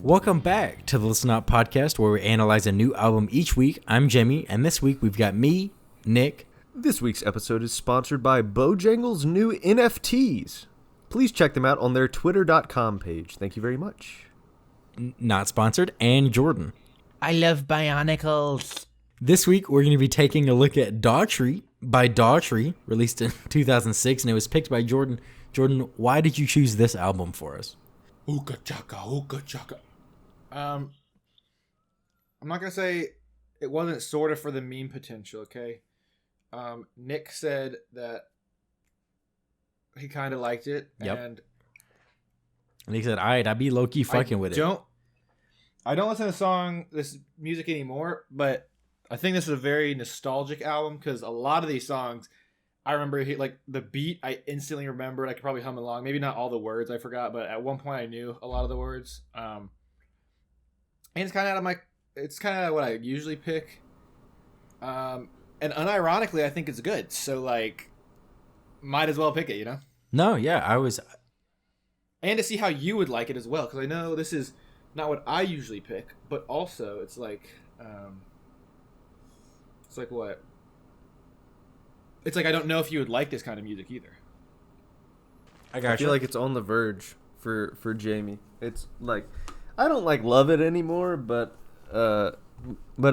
Welcome back to the Listen Up podcast, where we analyze a new album each week. I'm Jimmy, and this week we've got me, Nick. This week's episode is sponsored by Bojangles' new NFTs. Please check them out on their twitter.com page. Thank you very much. Not sponsored, and Jordan. I love Bionicles. This week we're going to be taking a look at Daughtry by Daughtry, released in 2006, and it was picked by Jordan. Jordan, why did you choose this album for us? Ooka chaka. I'm not gonna say it wasn't sort of for the meme potential, okay? Nick said that he kind of liked it, and he said, "Alright, I'd be low key fucking with it." I don't listen to this music anymore, but I think this is a very nostalgic album because a lot of these songs, I remember like the beat. I instantly remembered. I could probably hum along. Maybe not all the words. I forgot, but at one point I knew a lot of the words. And it's kind of it's kind of what I usually pick. And unironically, I think it's good. So like, might as well pick it, you know? No, yeah, I was. And to see how you would like it as well, because I know this is not what I usually pick, but also it's like what? It's like I don't know if you would like this kind of music either. I feel like it's on the verge for Jamie. It's like I don't love it anymore, but at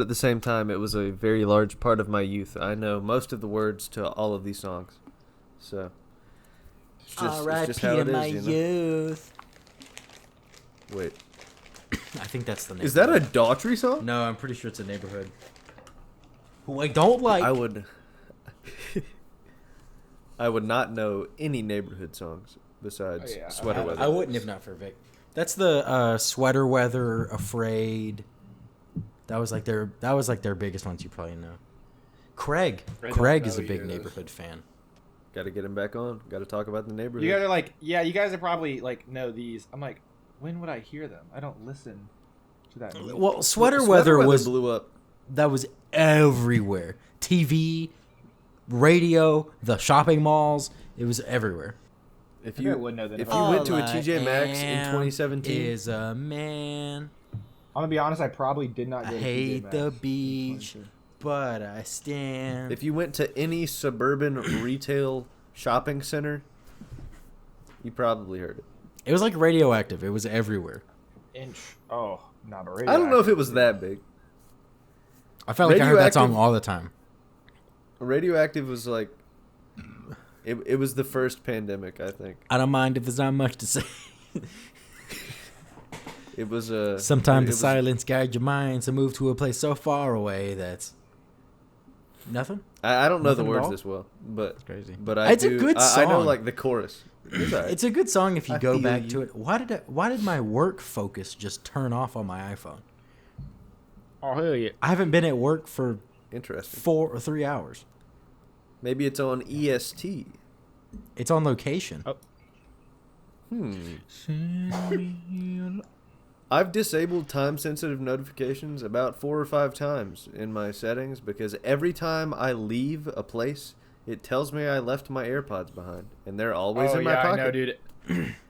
the same time, it was a very large part of my youth. I know most of the words to all of these songs, so it's just how it is. You know? Youth. Wait, I think that's the name. Is that a Daughtry song? No, I'm pretty sure it's a Neighborhood. Who I don't like. I would not know any Neighborhood songs besides Sweater Weather. I wouldn't if not for Vic. That's the Sweater Weather, Afraid. That was like their biggest ones. You probably know. Craig is a big Neighborhood fan. Got to get him back on. Got to talk about the Neighborhood. You guys are like, yeah, you guys are probably like know these. I'm like, when would I hear them? I don't listen to that music. Well, Sweater Weather blew up. That was everywhere. TV, radio, the shopping malls. It was everywhere. If you went to a TJ Maxx in 2017, is a man. I'm gonna be honest. I probably did not. I hate the beach, but I stand. If you went to any suburban retail shopping center, you probably heard it. It was like Radioactive. It was everywhere. But Radioactive. I don't know if it was that big. I felt like I heard that song all the time. Radioactive was like, it was the first pandemic, I think. I don't mind if there's not much to say. It was sometimes the silence guides your mind to move to a place so far away that's nothing. I don't know the words this well, but it's crazy. But it's a good song. I know like the chorus. It's a good song if you go back to it. Why did my work focus just turn off on my iPhone? Oh hell yeah! I haven't been at work for 4 or 3 hours. Maybe it's on EST. It's on location. Oh. I've disabled time-sensitive notifications about 4 or 5 times in my settings because every time I leave a place, it tells me I left my AirPods behind, and they're always in my pocket. I know, dude.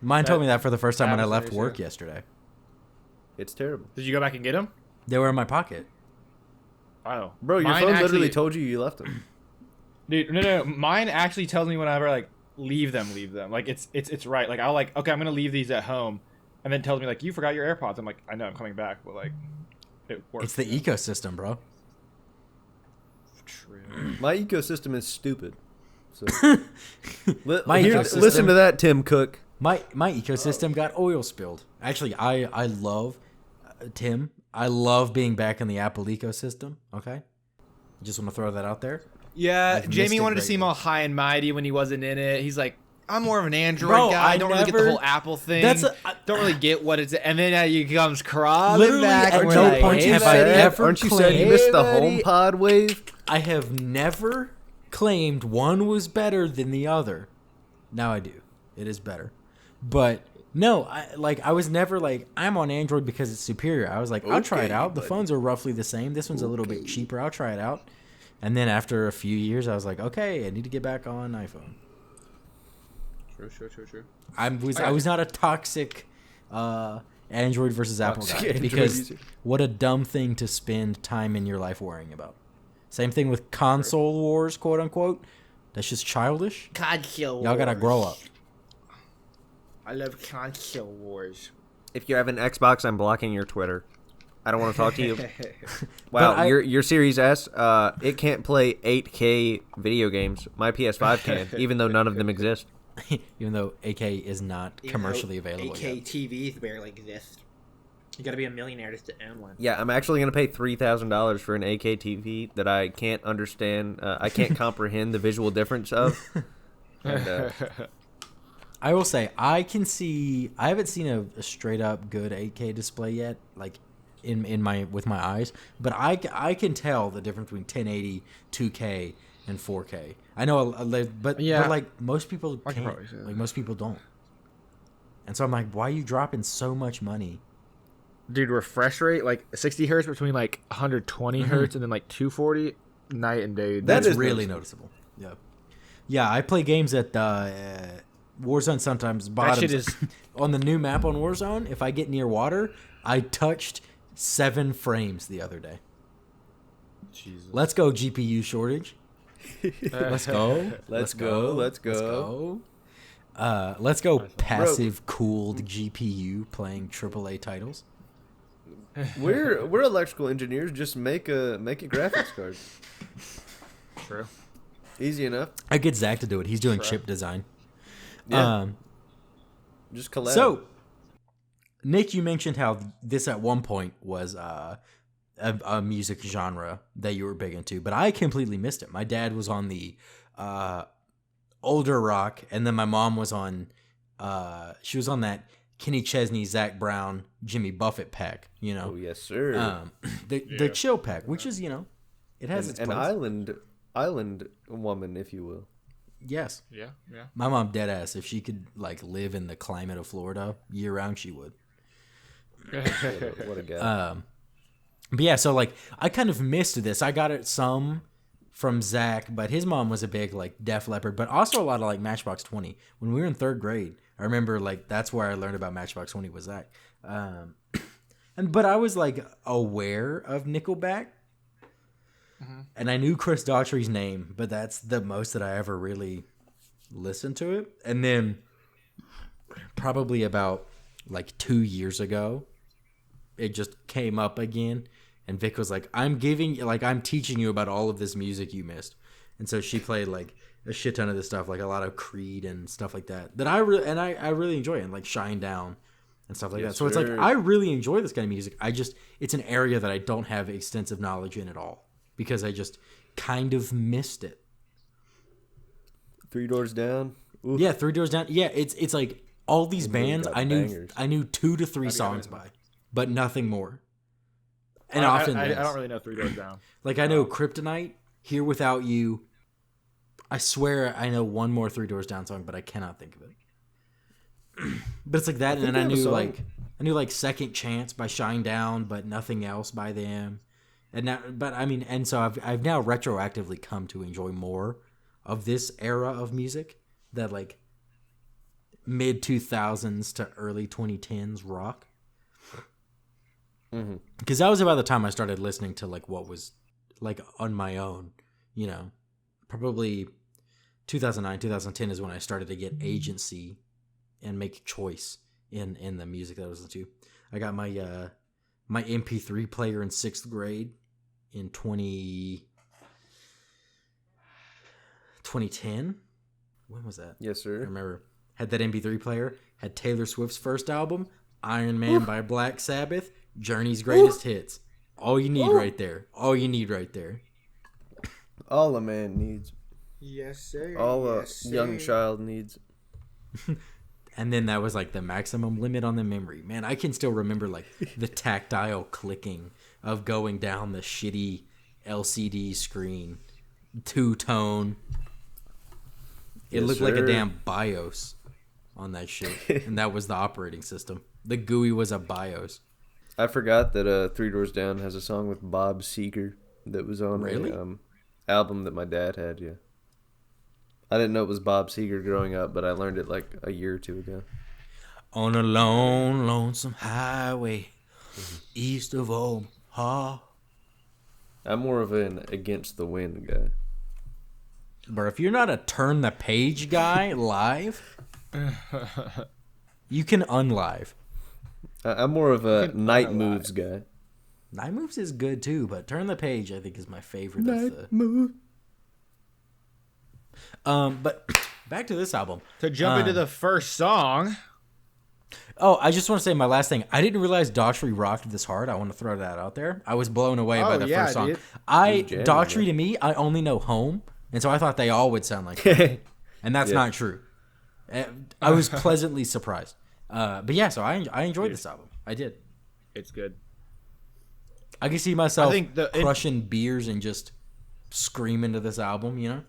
Mine told me that for the first time when I left work yesterday. It's terrible. Did you go back and get them? They were in my pocket. Oh, bro, your phone literally told you left them. Dude, no. Mine actually tells me whenever like leave them. Like it's right. Like I'll like okay, I'm gonna leave these at home, and then it tells me like you forgot your AirPods. I'm like I know I'm coming back, but like it works. It's the ecosystem, bro. True. My ecosystem is stupid. So ecosystem, listen to that, Tim Cook. My ecosystem got oil spilled. Actually, I love Tim. I love being back in the Apple ecosystem. Okay, just want to throw that out there. Yeah, Jamie wanted to seem all high and mighty when he wasn't in it. He's like, I'm more of an Android guy. I don't really get the whole Apple thing. Don't really get what it's. And then he comes crawling back. At no point have I ever Aren't you saying you missed the HomePod wave? I have never claimed one was better than the other. Now I do. It is better. But no, I was never like, I'm on Android because it's superior. I was like, I'll try it out. The phones are roughly the same. This one's a little bit cheaper. I'll try it out. And then after a few years, I was like, okay, I need to get back on iPhone. True. I was not a toxic Android versus Apple guy, because what a dumb thing to spend time in your life worrying about. Same thing with console wars, quote unquote. That's just childish. Console Y'all gotta grow up. I love console wars. If you have an Xbox, I'm blocking your Twitter. I don't want to talk to you. Wow, your Series S, it can't play 8K video games. My PS5 can, even though none of them exist. Even though 8K is not commercially available 8K yet. TVs barely exist. You gotta be a millionaire just to own one. Yeah, I'm actually going to pay $3,000 for an 8K TV that I can't understand. I can't comprehend the visual difference of. And, I will say, I haven't seen a straight up good 8K display yet, like with my eyes, but I can tell the difference between 1080, 2K, and 4K. I know, but like most people can't. Like most people don't. And so I'm like, why are you dropping so much money? Dude, refresh rate like 60 hertz between like 120 hertz and then like 240, night and day. That's really noticeable. Yeah. I play games at Warzone sometimes. Bottoms. That shit is on the new map on Warzone. If I get near water, I touched 7 frames the other day. Jesus. Let's go GPU shortage. Let's go. Let's go. Let's go passive cooled GPU playing AAA titles. We're electrical engineers. Just make a graphics card. True. Easy enough. I get Zach to do it. He's doing chip design. Yeah. Just collab. So, Nick, you mentioned how this at one point was a music genre that you were big into, but I completely missed it. My dad was on the older rock, and then my mom was on she was on that Kenny Chesney, Zach Brown, Jimmy Buffett pack, you know. Oh yes, sir. The chill pack, which is, you know, it has its an place. island woman, if you will. Yes. Yeah. My mom dead ass, if she could like live in the climate of Florida year round, she would. What a guy. But yeah, so like I kind of missed this. I got it some from Zach, but his mom was a big like Def Leppard, but also a lot of like Matchbox 20. When we were in 3rd grade, I remember like that's where I learned about Matchbox 20 was Zach. But I was like aware of Nickelback. And I knew Chris Daughtry's name, but that's the most that I ever really listened to it. And then probably about like 2 years ago, it just came up again. And Vic was like, I'm teaching you about all of this music you missed. And so she played like a shit ton of this stuff, like a lot of Creed and stuff like that. That I really enjoy, and like Shine Down and stuff like that. So it's like, I really enjoy this kind of music. It's an area that I don't have extensive knowledge in at all, because I just kind of missed it. 3 Doors Down. Oof. Yeah, 3 Doors Down. Yeah, it's like all these bands I knew 2 to 3 songs by, but nothing more. And I don't really know 3 Doors Down. Like I know Kryptonite, Here Without You. I swear I know one more 3 Doors Down song, but I cannot think of it. But it's like that, and then I knew like Second Chance by Shine Down, but nothing else by them. And so I've now retroactively come to enjoy more of this era of music, that like mid 2000s to early 2010s rock. Because that was about the time I started listening to like what was like on my own, you know. Probably 2009, 2010 is when I started to get agency and make choice in the music that I was listening to. I got my my MP3 player in 6th grade in 2010. When was that? Yes, sir. I remember. Had that MP3 player, had Taylor Swift's first album, Iron Man by Black Sabbath, Journey's Greatest Hits. All you need right there. All you need right there. All a man needs. Yes, sir. All a young child needs. And then that was like the maximum limit on the memory. Man, I can still remember like the tactile clicking of going down the shitty LCD screen, 2-tone, It looked like a damn BIOS on that shit, and that was the operating system. The GUI was a BIOS. I forgot that Three Doors Down has a song with Bob Seger that was on a album that my dad had. Yeah, I didn't know it was Bob Seger growing up, but I learned it like a year or two ago. On a lone, lonesome highway, east of Omaha. I'm more of an Against the Wind guy. But if you're not a turn the page guy live, you can unlive. I'm more of a Night Moves guy. Night Moves is good too, but Turn the Page I think is my favorite. Night Move. But back to this album. To jump into the first song. Oh, I just want to say my last thing. I didn't realize Daughtry rocked this hard. I want to throw that out there. I was blown away by the first song. Dude. Daughtry to me, I only know Home, and so I thought they all would sound like that. And that's not true. I was pleasantly surprised. But yeah, so I enjoyed this album. I did. It's good. I can see myself crushing beers and just screaming to this album, you know?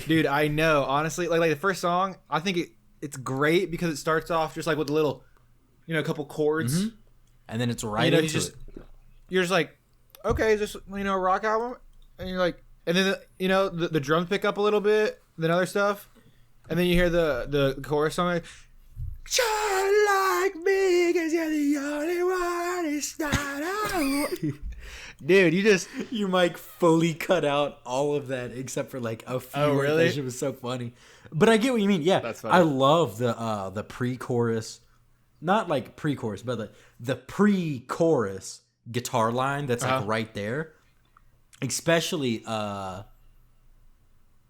Dude, I know. Honestly, like the first song, I think it's great because it starts off just like with a little, a couple chords. Mm-hmm. And then it's right into it. You're just like, okay, is this, a rock album? And you're like, and then, the drums pick up a little bit, then other stuff. And then you hear the chorus song like, shine like me, cause you're the only one. It's not out. Dude, you might fully cut out all of that except for like a few. Oh, really? That shit was so funny. But I get what you mean. Yeah, that's funny. I love the pre-chorus, not like pre-chorus, but the pre-chorus guitar line that's like right there. Especially, I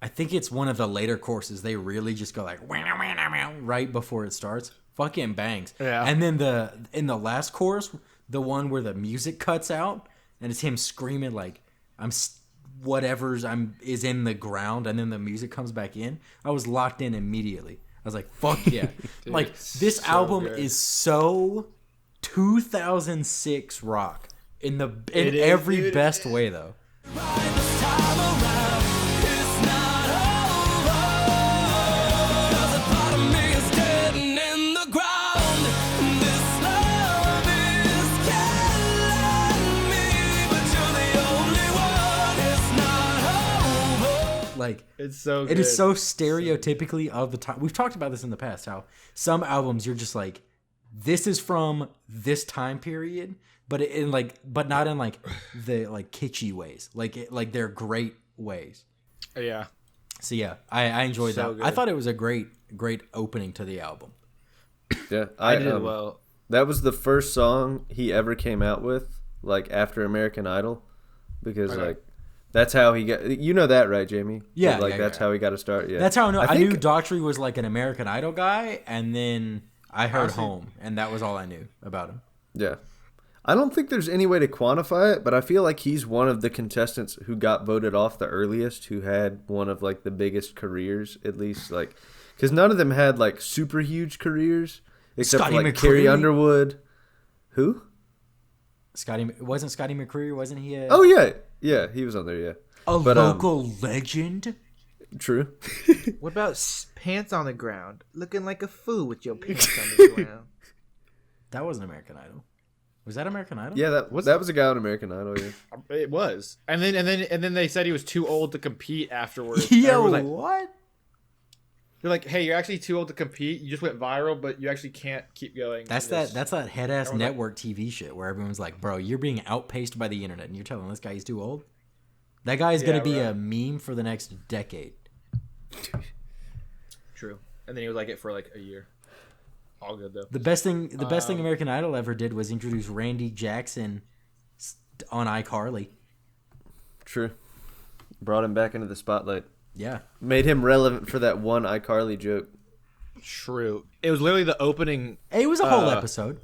think it's one of the later courses. They really just go like right before it starts. Fucking bangs. Yeah. And then in the last chorus, the one where the music cuts out and it's him screaming like whatever's is in the ground, and then the music comes back in. I was locked in immediately. I was like, fuck yeah. Dude, like this album is so 2006 rock in every best way though. Like it's so good. It is so stereotypically of the time. We've talked about this in the past, how some albums you're just like, this is from this time period, but but not in like the like kitschy ways. Like they're great ways. Yeah. So yeah, I enjoyed So that. good. I thought it was a great opening to the album. Yeah, I did well. That was the first song he ever came out with, like after American Idol, because like that's how he got. You know that, right, Jamie? Yeah, that's how he got to start. Yeah, that's how I know. I knew Daughtry was like an American Idol guy, and then I heard Home, and that was all I knew about him. Yeah, I don't think there's any way to quantify it, but I feel like he's one of the contestants who got voted off the earliest, who had one of like the biggest careers, at least like, because none of them had like super huge careers except Scotty for like McCreery? Carrie Underwood. Who? Scotty McCreery, wasn't he? Oh yeah, he was on there. Yeah, local legend. True. What about pants on the ground? Looking like a fool with your pants on the ground. That wasn't American Idol. Was that American Idol? Yeah, that was a guy on American Idol. Yeah. It was. And then they said he was too old to compete afterwards. Yo, like, what? They're like, hey, you're actually too old to compete. You just went viral, but you actually can't keep going. That's that head ass network TV shit where everyone's like, bro, you're being outpaced by the internet, and you're telling this guy he's too old. That guy is gonna be a meme for the next decade. True. And then he was like it for like a year. All good though. The best thing American Idol ever did was introduce Randy Jackson on iCarly. True. Brought him back into the spotlight. Yeah. Made him relevant for that one iCarly joke. True. It was literally the opening. It was a whole episode.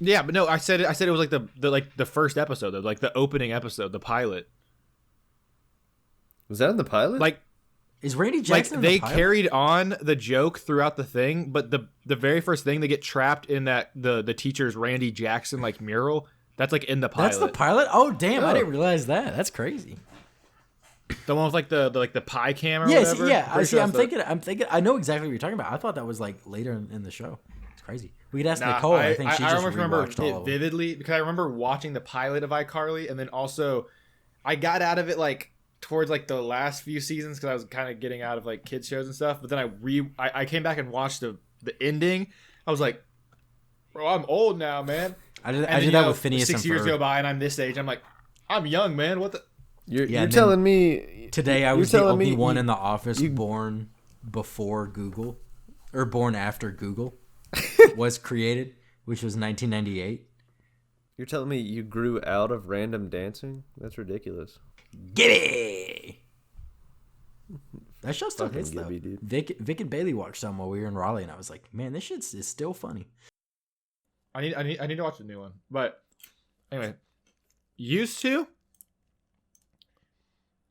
Yeah, but no, I said it was like the first episode, though, like the opening episode, the pilot. Was that in the pilot? Like, is Randy Jackson? Like they carried on the joke throughout the thing, but the very first thing they get trapped in that the teacher's Randy Jackson like mural. That's like in the pilot. That's the pilot. Oh damn! I didn't realize that. That's crazy. The one with like the pie cam or Yes, whatever. yeah. I Pretty see. sure I'm that's thinking. I know exactly what you're talking about. I thought that was like later in the show. It's crazy. We could ask Nah, Nicole. I think she just remember rewatched all it of them. vividly because I remember watching the pilot of iCarly, and then also I got out of it like towards like the last few seasons because I was kind of getting out of like kids shows and stuff. But then I came back and watched the ending. I was like, bro, I'm old now, man. I did that with Phineas 6 and years Ferb. go by, and I'm this age. I'm like, I'm young, man. What the? You're and telling me Today I you're was the telling only me one you- in the office born before Google, or born after Google was created, which was 1998. You're telling me you grew out of random dancing? That's ridiculous. Gibby! That show still Fucking hits though. Gibby, dude. Vic and Bailey watched some while we were in Raleigh, and I was like, man, this shit is still funny. I need to watch the new one. But anyway, used to.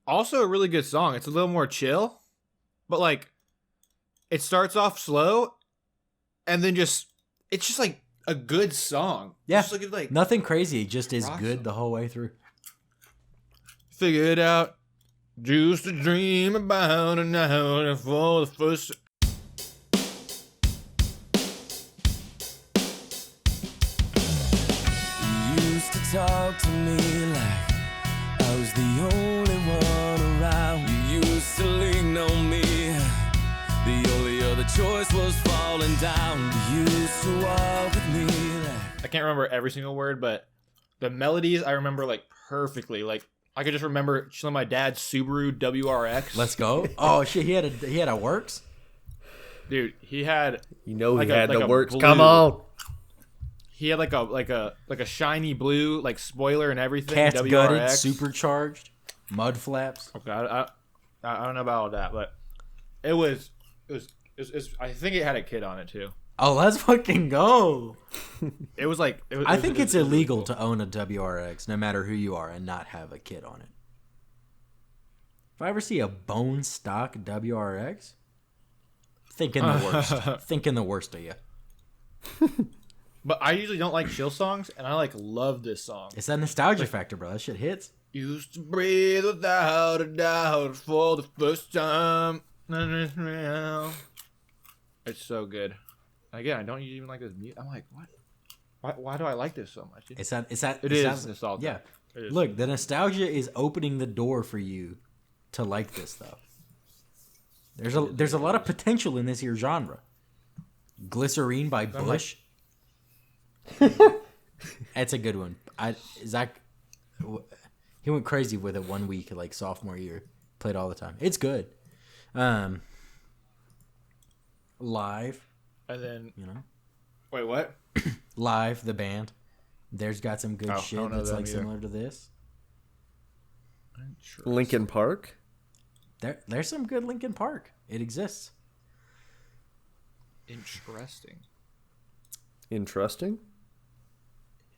Also a really good song. It's a little more chill, but like it starts off slow and then it's just like a good song. Yeah. Just like Nothing crazy, it just is Rock good song. the whole way through. figure it out. Just to dream about an hour for the first. You used to talk to me like I was the only one around. You used to lean on me. The only other choice was falling down. You used to walk with me like I can't remember every single word, but the melodies I remember like perfectly. Like I could just remember chilling my dad's Subaru WRX. Let's go. Oh shit, he had a works. Dude, he had You know Like he a- had like the a works. blue- Come on. like a shiny blue like spoiler and everything. Cat's gutted, WRX. supercharged, mud flaps. Okay, I don't know about all that, but it was I think it had a kid on it too. Oh, let's fucking go. It was like I think it's it was really illegal cool. to own a WRX, no matter who you are, and not have a kid on it. If I ever see a bone stock WRX, thinking the worst. Thinking the worst of you. But I usually don't like chill songs, and I like love this song. It's that nostalgia factor, bro. That shit hits. Used to breathe without a doubt for the first time. It's so good. Again, I don't even like this music. I'm like, what? Why do I like this so much? It's that. It's that. It it is sounds- nostalgia. Yeah. It is. Look, the nostalgia is opening the door for you to like this stuff. There's a lot of potential in this here genre. Glycerine by Bush. That's a good one. Zach, he went crazy with it 1 week, like sophomore year. Played all the time. It's good. Live, And then you know, wait, what? Live the band. There's got some good Oh, I shit don't know that's them like either. similar to this. Lincoln Park. There's some good Linkin Park. It exists. Interesting. Interesting.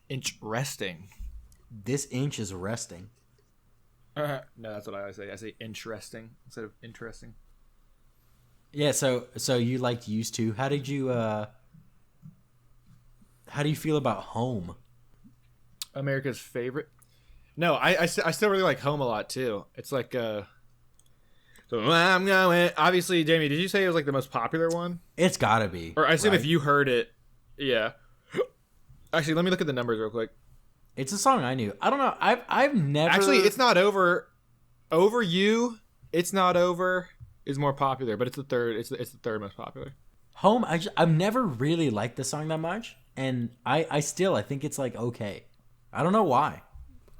Interesting. This inch is resting. No, that's what I always say. I say interesting instead of interesting. Yeah, so you liked Used To. How did you how do you feel about Home? America's favorite. No, I still really like Home a lot too. It's like so I'm going. Obviously, Jamie, did you say it was like the most popular one? It's gotta be. Or I assume right? if you heard it, yeah. Actually, let me look at the numbers real quick. It's a song I knew. I don't know. I've never Actually, it's not over. Over You, It's Not Over is more popular, but it's the third. It's the third most popular. Home. I've never really liked the song that much, and I think it's like okay. I don't know why.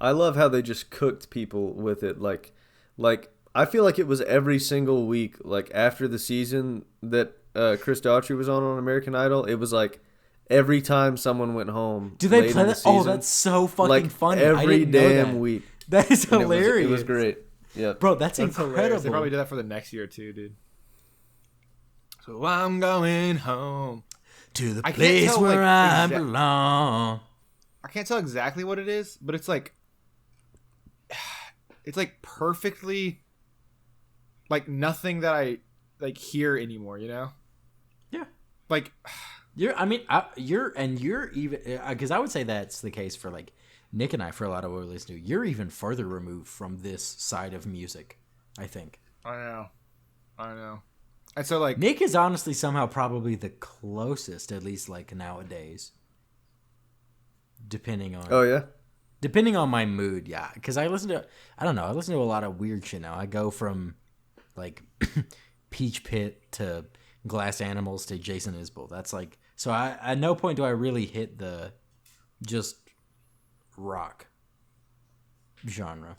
I love how they just cooked people with it. Like I feel like it was every single week. Like after the season that Chris Daughtry was on American Idol, it was like every time someone went home. Do they late play in the that? Oh, season, that's so fucking like funny. I every didn't know damn that. week. That is And hilarious. It was great. Yeah, Bro, that's incredible. Hilarious. They probably did that for the next year too, dude. So I'm going home. To the I can't place tell, where like, I exact- belong. I can't tell exactly what it is, but it's like perfectly like nothing that I like hear anymore, you know? Yeah. Like You're even because I would say that's the case for like Nick and I for a lot of what we listen to. You're even further removed from this side of music I think. I know. And so like Nick is honestly somehow probably the closest, at least like nowadays. Depending on depending on my mood, yeah. Because I listen to a lot of weird shit now. I go from like Peach Pit to Glass Animals to Jason Isbell. That's like, so I at no point do I really hit the just rock genre.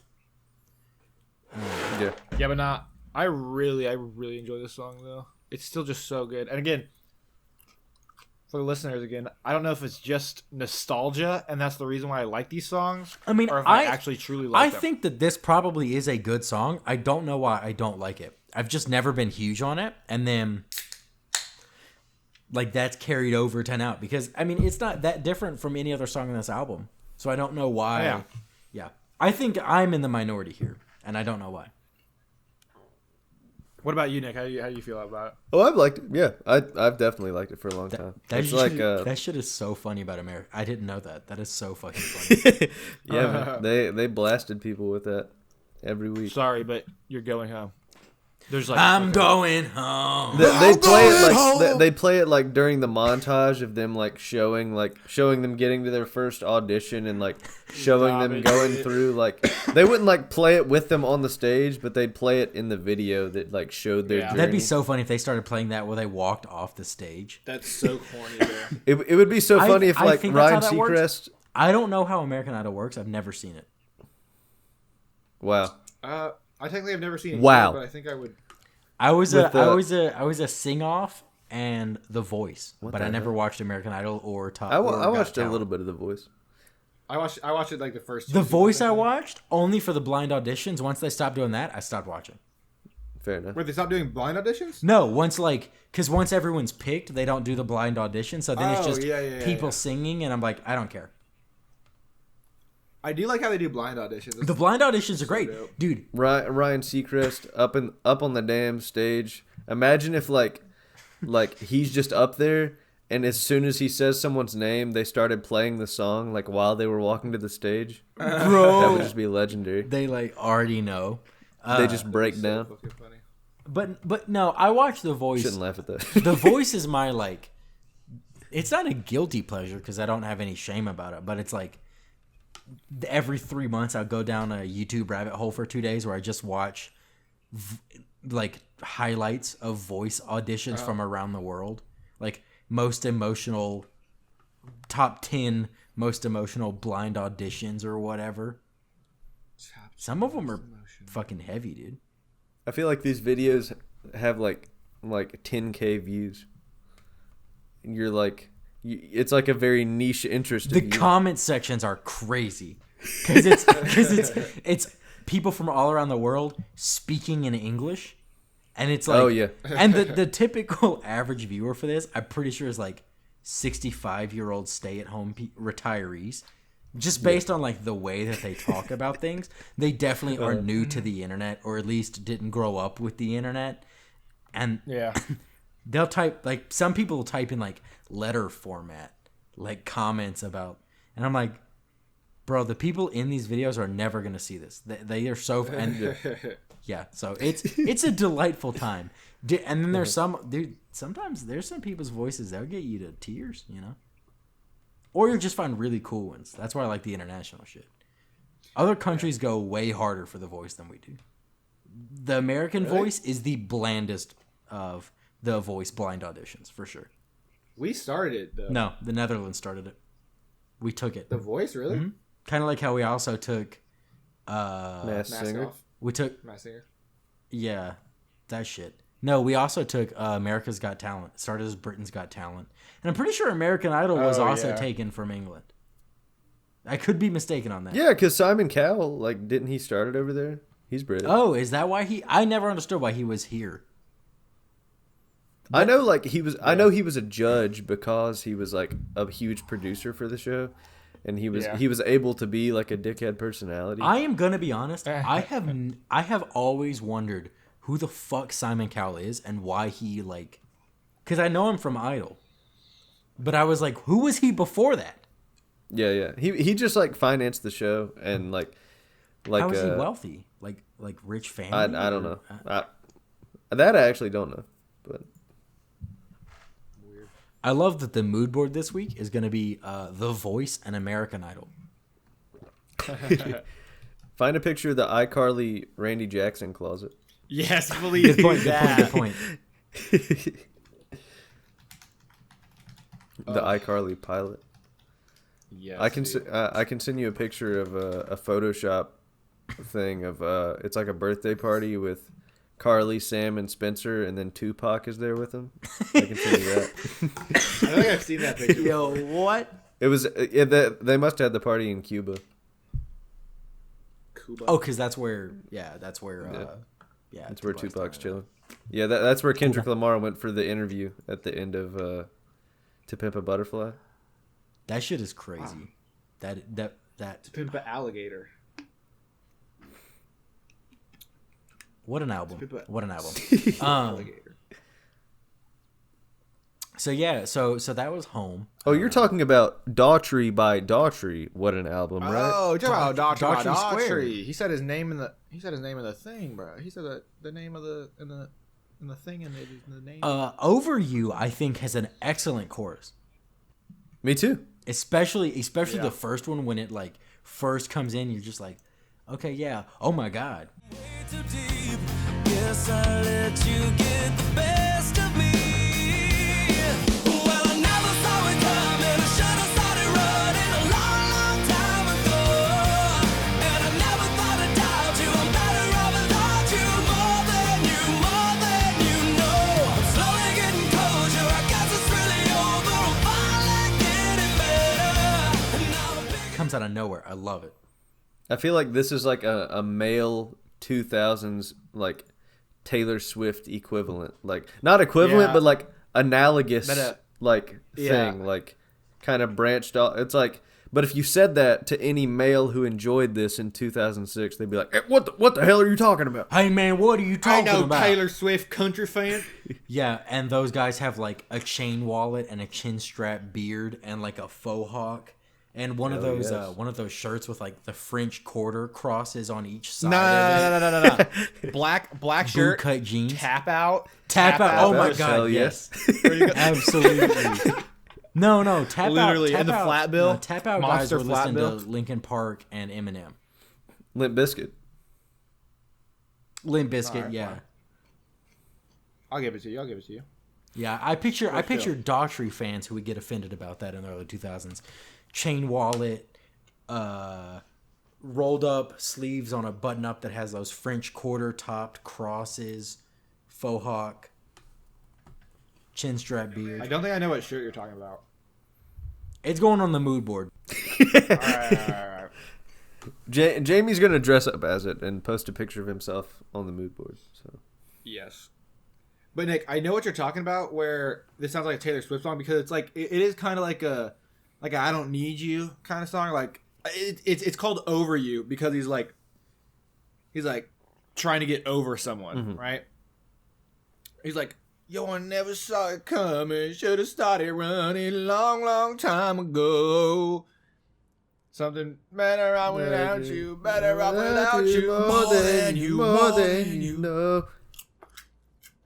Yeah, but not. I really enjoy this song though. It's still just so good. And again, for the listeners, again, I don't know if it's just nostalgia and that's the reason why I like these songs. I mean, or if I actually truly like them. I think that this probably is a good song. I don't know why I don't like it. I've just never been huge on it, and then like that's carried over to now because I mean it's not that different from any other song on this album. So I don't know why. Yeah. I think I'm in the minority here, and I don't know why. What about you, Nick? How do you feel about it? Oh, I've liked it. Yeah, I've definitely liked it for a long time. That shit is so funny about America. I didn't know that. That is so fucking funny. Yeah, man. They blasted people with that every week. Sorry, but you're going home. There's like I'm going home. They play it like during the montage of them like showing them getting to their first audition and like showing them going through like they wouldn't like play it with them on the stage, but they'd play it in the video that like showed their journey. That'd be so funny if they started playing that while they walked off the stage. That's so corny there. It would be so funny if like Ryan Seacrest. I don't know how American Idol works. I've never seen it. Wow. I technically have never seen it. Wow. Either, but I think I would. I was a sing off and The Voice, but I never watched American Idol or Top. I watched a little bit of The Voice. I watched it like the first two The seasons, Voice I watched only for the blind auditions. Once they stopped doing that, I stopped watching. Fair enough. Wait, they stopped doing blind auditions? No, once everyone's picked, they don't do the blind audition. So then it's just people singing, and I'm like, I don't care. I do like how they do blind auditions. The blind auditions are great, dude. Ryan Seacrest up on the damn stage. Imagine if like he's just up there, and as soon as he says someone's name, they started playing the song like while they were walking to the stage. Bro, that would just be legendary. They like already know. They just break down. But no, I watch The Voice. Shouldn't laugh at that. The Voice is my like. It's not a guilty pleasure because I don't have any shame about it, but it's like. Every 3 months I'll go down a YouTube rabbit hole for 2 days where I just watch like highlights of voice auditions from around the world, like most emotional top 10 most emotional blind auditions or whatever. Some of them are fucking heavy, dude. I feel like these videos have like 10K views. And you're like it's like a very niche interest. The comment sections are crazy because it's people from all around the world speaking in English, and it's like and the typical average viewer for this, I'm pretty sure is like 65-year-old stay-at-home retirees. Just based on like the way that they talk about things, they definitely are new to the internet, or at least didn't grow up with the internet, and they'll type like some people will type in like letter format, like comments about, and I'm like, bro, the people in these videos are never gonna see this. They are so and yeah, so it's a delightful time. And then there's sometimes there's some people's voices that'll get you to tears, you know, or you'll just find really cool ones. That's why I like the international shit. Other countries go way harder for the voice than we do. The American voice is the blandest of the voice blind auditions for sure. We started it though. No, the Netherlands started it. We took it. The Voice, really? Mm-hmm. Kind of like how we also took Masked Singer. We took Masked Singer. Yeah, that shit. No, we also took America's Got Talent. It started as Britain's Got Talent. And I'm pretty sure American Idol was also taken from England. I could be mistaken on that. Yeah, because Simon Cowell, like, didn't he start it over there? He's British. Oh, is that why I never understood why he was here. I know, like, he was. I know he was a judge because he was like a huge producer for the show, and he was able to be like a dickhead personality. I am gonna be honest. I have always wondered who the fuck Simon Cowell is and why he like, because I know him from Idol, but I was like, who was he before that? Yeah. He just like financed the show and like Like, how is he wealthy? Like rich family? I don't know. That I actually don't know. But I love that the mood board this week is going to be The Voice and American Idol. find a picture of the iCarly Randy Jackson closet. Yes, believe Good point. that. Good point. The iCarly pilot. Yes, I can dude. I can send you a picture of a Photoshop thing of it's like a birthday party with Carly, Sam, and Spencer, and then Tupac is there with them. I can send you that. I think I've seen that picture. Yo, what? It was they must have had the party in Cuba. Cuba. Oh, because that's where. That's where. That's where Tupac's chilling. Yeah, that's where Kendrick Lamar went for the interview at the end of To Pimp a Butterfly. That shit is crazy. Wow. That. Pimp a Alligator. What an album! What an album! Alligator. So yeah, so that was Home. Oh, you're talking about Daughtry by Daughtry. What an album, right? Oh, you're talking about Daughtry Square. Daughtry. He said his name in the. He said his name in the thing, bro. He said the name of the in the thing and the name. Over You, I think, has an excellent chorus. Me too. Especially the first one when it like first comes in, you're just like, okay, yeah, oh my god. Way too deep. Yes, I let you get the best of me. Well, I never saw it coming. I should have started running a long, long time ago. And I never thought I'd doubt you. I'm better off without you. More than you know. I'm slowly getting closure. I guess it's really over. I'm finally getting better. And now I'm big. Comes out of nowhere. I love it. I feel like this is like a male 2000s like Taylor Swift equivalent, like not equivalent, Yeah. but like analogous, But, like yeah. thing, like kind of branched off. It's like, but if you said that to any male who enjoyed this in 2006, they'd be like, hey, "What the hell are you talking about?" Hey man, what are you I talking know about? Taylor Swift country fan. Yeah, and those guys have like a chain wallet and a chin strap beard and like a faux hawk. And one of Oh, those yes. one of those shirts with like the French quarter crosses on each side. No. Black shirt, cut jeans. tap out. Tap out. Oh my Hell god, yes. yes. Absolutely. No, tap Literally, out. and the Tap flat out, bill, no, tap out Monster guys were flat listening bill. to Linkin Park and Eminem. Limp Bizkit. Limp Bizkit, Alright, yeah. fine. I'll give it to you. Yeah, I picture Daughtry fans who would get offended about that in the early 2000s. Chain wallet, rolled up sleeves on a button up that has those French quarter topped crosses, faux hawk, chin strap beard. I don't think I know what shirt you're talking about. It's going on the mood board. All right. Jamie's gonna dress up as it and post a picture of himself on the mood board. So Yes. But Nick, I know what you're talking about. Where this sounds like a Taylor Swift song because it's like it is kind of like a I Don't Need You kind of song. Like it's called Over You because he's like trying to get over someone, right? He's like, yo, I never saw it coming. Should have started running long time ago. Something better off without you. Better off without you. More than you know.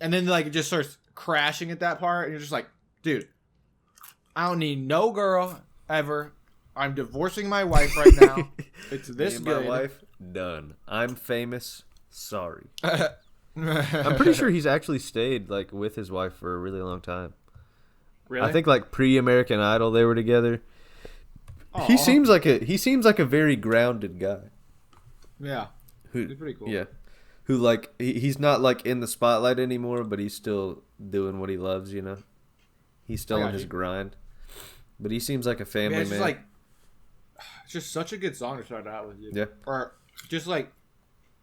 And then like it just starts crashing at that part, and you're just like, dude, I don't need no girl ever. I'm divorcing my wife right now. It's this Me and good. my wife, done. I'm famous. Sorry. I'm pretty sure he's actually stayed like with his wife for a really long time. Really? I think like pre-American Idol they were together. Aw. He seems like a very grounded guy. Yeah. Who, He's pretty cool. Yeah. Who like he's not like in the spotlight anymore, but he's still doing what he loves, you know. He's still I on got his you. grind. But he seems like a family Man, it's man. just like it's just such a good song to start out with. Yeah. Or just like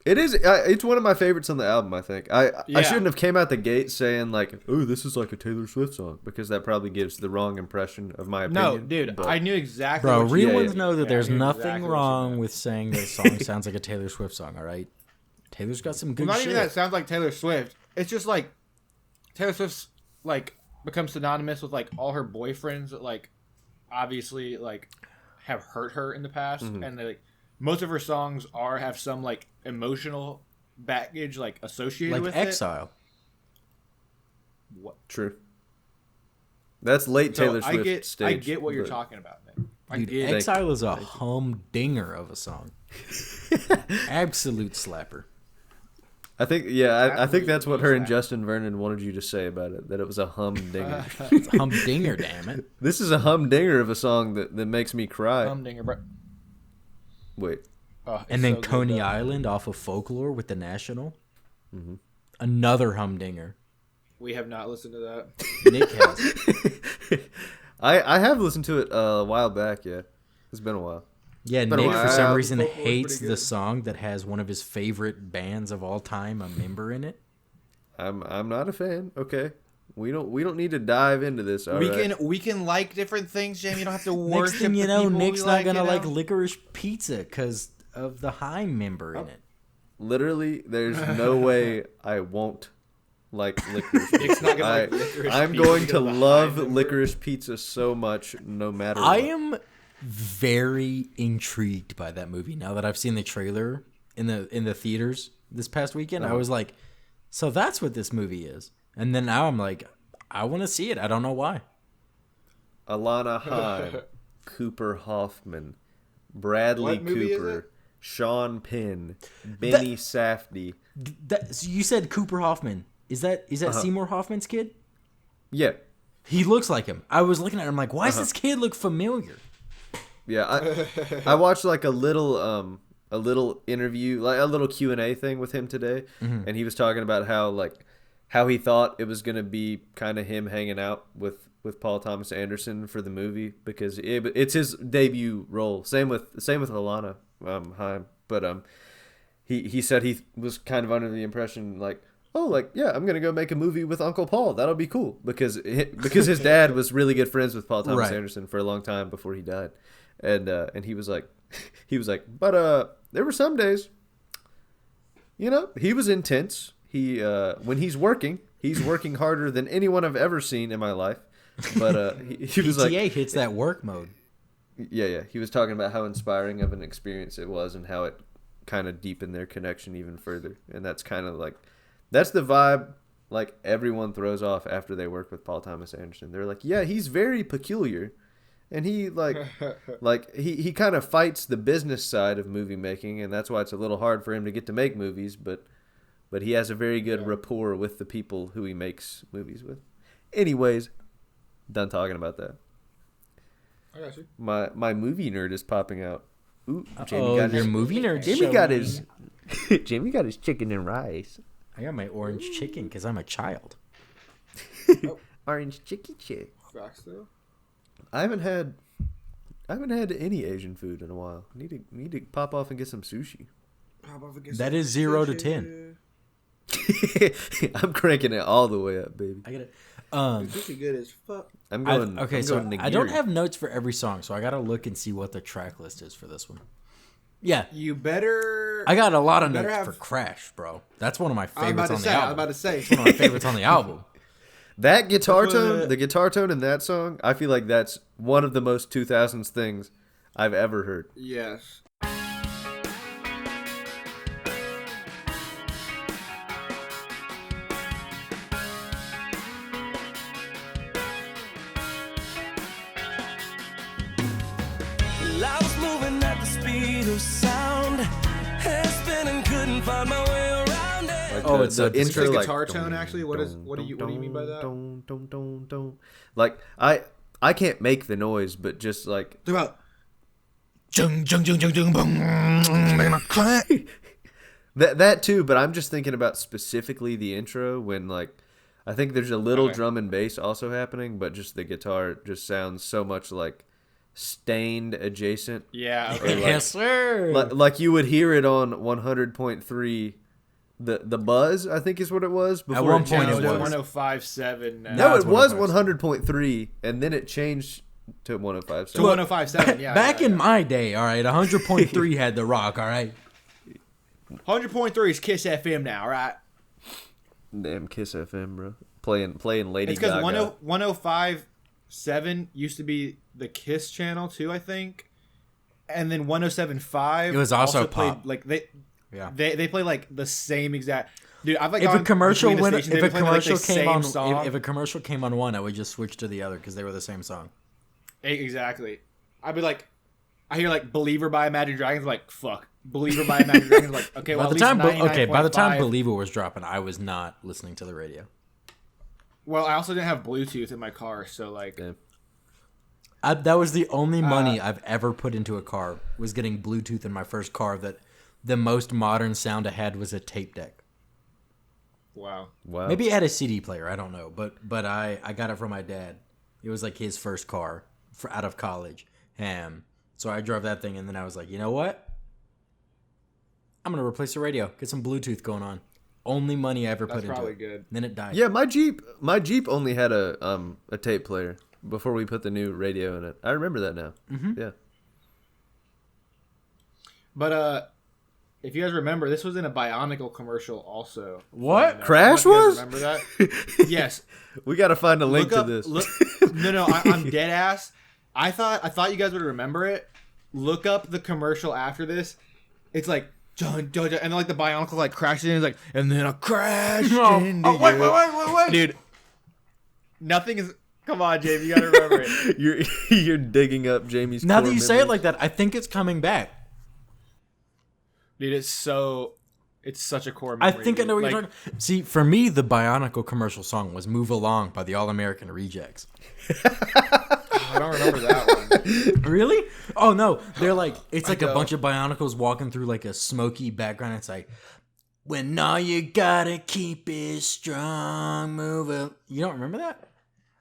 It is. It's one of my favorites on the album. I think. I Yeah. shouldn't have came out the gate saying like, "Oh, this is like a Taylor Swift song," because that probably gives the wrong impression of my opinion. no, dude, but- I knew exactly. Bro, what you real yeah, ones yeah. know that Yeah, there's I knew nothing exactly what you wrong meant. with saying that a song sounds like a Taylor Swift song, all right? Taylor's got some good Not shit. even that it sounds like Taylor Swift. It's just like Taylor Swift's like becomes synonymous with like all her boyfriends that like obviously like have hurt her in the past, and they like most of her songs have some like emotional baggage like associated Like with Exile. it. What? True. That's late So Taylor Swift stage. I get what you're but- talking about, man. I Dude, get Exile is a humdinger of a song. Absolute slapper. I think, yeah, I think that's what her and Absolutely. Justin Vernon wanted you to say about it, that it was a humdinger. It's a humdinger, damn it. This is a humdinger of a song that makes me cry. Humdinger, bro. Wait. Oh, it's And then so good, Coney though. Island off of Folklore with the National. Mm-hmm. Another humdinger. We have not listened to that. Nick has. I have listened to it a while back, yeah. It's been a while. Yeah, been a Nick for while. some reason Folklore's hates pretty the good. song that has one of his favorite bands of all time a member in it. I'm not a fan. Okay. We don't need to dive into this. All right. We can like different things, Jamie. You don't have to Next worship thing you the know, people Nick's we not like, gonna you know? like licorice pizza because of the Haim member in it. Literally, there's no way I won't like licorice Nick's pizza. not gonna like licorice I'm pizza going because to of the love high number. licorice pizza so much, no matter I what. am very intrigued by that movie now that I've seen the trailer in the theaters this past weekend. I was like, so that's what this movie is. And then now I'm like, I want to see it. I don't know why. Alana Haim, Cooper Hoffman, Bradley What movie is Cooper, it? Sean Penn, Benny Safdie. So you said Cooper Hoffman. Is that Seymour Hoffman's kid? Yeah, He looks like him. I was looking at him like, why does this kid look familiar? yeah. I watched like a little interview, like a little Q&A thing with him today, and he was talking about how he thought it was gonna be kind of him hanging out with Paul Thomas Anderson for the movie because it's his debut role. Same with Alana Haim, but he said he was kind of under the impression like, oh, like, yeah, I'm gonna go make a movie with Uncle Paul. That'll be cool because his dad was really good friends with Paul Thomas Right. Anderson for a long time before he died, and he was like, but there were some days, you know, he was intense. He when he's working harder than anyone I've ever seen in my life. But he was PTA like, hits that work mode. yeah. He was talking about how inspiring of an experience it was and how it kind of deepened their connection even further. And that's kind of like, that's the vibe like everyone throws off after they work with Paul Thomas Anderson. They're like, yeah, he's very peculiar. And he he kind of fights the business side of movie making, and that's why it's a little hard for him to get to make movies, but he has a very good rapport with the people who he makes movies with. Anyways, done talking about that. I got you. My movie nerd is popping out. Ooh, Oh, your movie nerd. Jamie got his Jamie got his chicken and rice. I got my orange chicken because I'm a child. Orange chicky chick. Facts though. I haven't had any Asian food in a while. Need to pop off and get some sushi. That is 0 to 10. I'm cranking it all the way up, baby. I get it. Sushi good as fuck. I'm I going. I'm so going I don't nigiri. have notes for every song, so I gotta look and see what the track list is for this one. Yeah, You better. I got a lot of better notes have- for Crash, bro. That's one of my I was about favorites to on the say. I was album. about to say. It's one of my favorites on the album. That guitar That's what tone, the guitar tone in that song, I feel like that's one of the most 2000s things I've ever heard. Yes. Well, I was moving at the speed of sound, head spinning, couldn't find my way around it. Like Oh, the, it's the a- is it intro, the like guitar tone, actually? What do you mean by that? Don't. Like I can't make the noise, but just like What about? that too. But I'm just thinking about specifically the intro when like I think there's a little Okay. drum and bass also happening, but just the guitar just sounds so much like Stained adjacent. Yeah. Or Okay. like- Yes, sir. Like you would hear it on 100.3, the buzz I think is what it was before. one it point changed it to- was. 105.7. No, No, it's it was 105.7. 100.3, and then it changed to 105. To 105.7. Yeah. Back yeah, in yeah. my day, all right, 100.3 had the rock, all right. 100.3 is Kiss FM now, right? Damn Kiss FM, bro. Playing Lady It's because Gaga. 105.7 used to be the Kiss channel too, I think. and then 107.5. It was also played pop. like Yeah. they play like the same exact. Dude, I've like If a gone commercial between the went, stations, if they've a been playing, like, commercial the came same on, song. if a commercial came on one, I would just switch to the other because they were the same song. Exactly. I'd be like, I hear like "Believer" by Imagine Dragons, like fuck. "Believer" by Imagine Dragons, like okay. Well, By the time, by the time 99.5. Believer was dropping, I was not listening to the radio. Well, I also didn't have Bluetooth in my car, so like. Yeah. That was the only money I've ever put into a car, was getting Bluetooth in my first car. That the most modern sound I had was a tape deck. Wow. Wow. Maybe it had a CD player. I don't know, but I got it from my dad. It was like his first car out of college, so I drove that thing, and then I was like, you know what? I'm gonna replace the radio. Get some Bluetooth going on. Only money I ever put That's into probably it. good. Then it died. Yeah, my Jeep only had a tape player before we put the new radio in it. I remember that now. Mm-hmm. Yeah. But if you guys remember, this was in a Bionicle commercial also. What? Crash I don't know if you was? guys remember that? Yes. We got to find a link Look up, to this. No, I'm dead ass. I thought you guys would remember it. Look up the commercial after this. It's like John, and then like the Bionicle like crashes in. It's like, and then I crashed into you. Wait, Dude. Nothing is. Come on, Jamie, you gotta remember it. You're digging up Jamie's. Now that core you say it memories. like that, I think it's coming back. Dude, it's such a core I memory. think I know what dude. you're talking. See, for me, the Bionicle commercial song was "Move Along" by the All American Rejects. I don't remember that one. Really? Oh no, they're like it's like a don't. bunch of Bionicles walking through like a smoky background. It's like, when all you gotta keep is strong, move it. You don't remember that?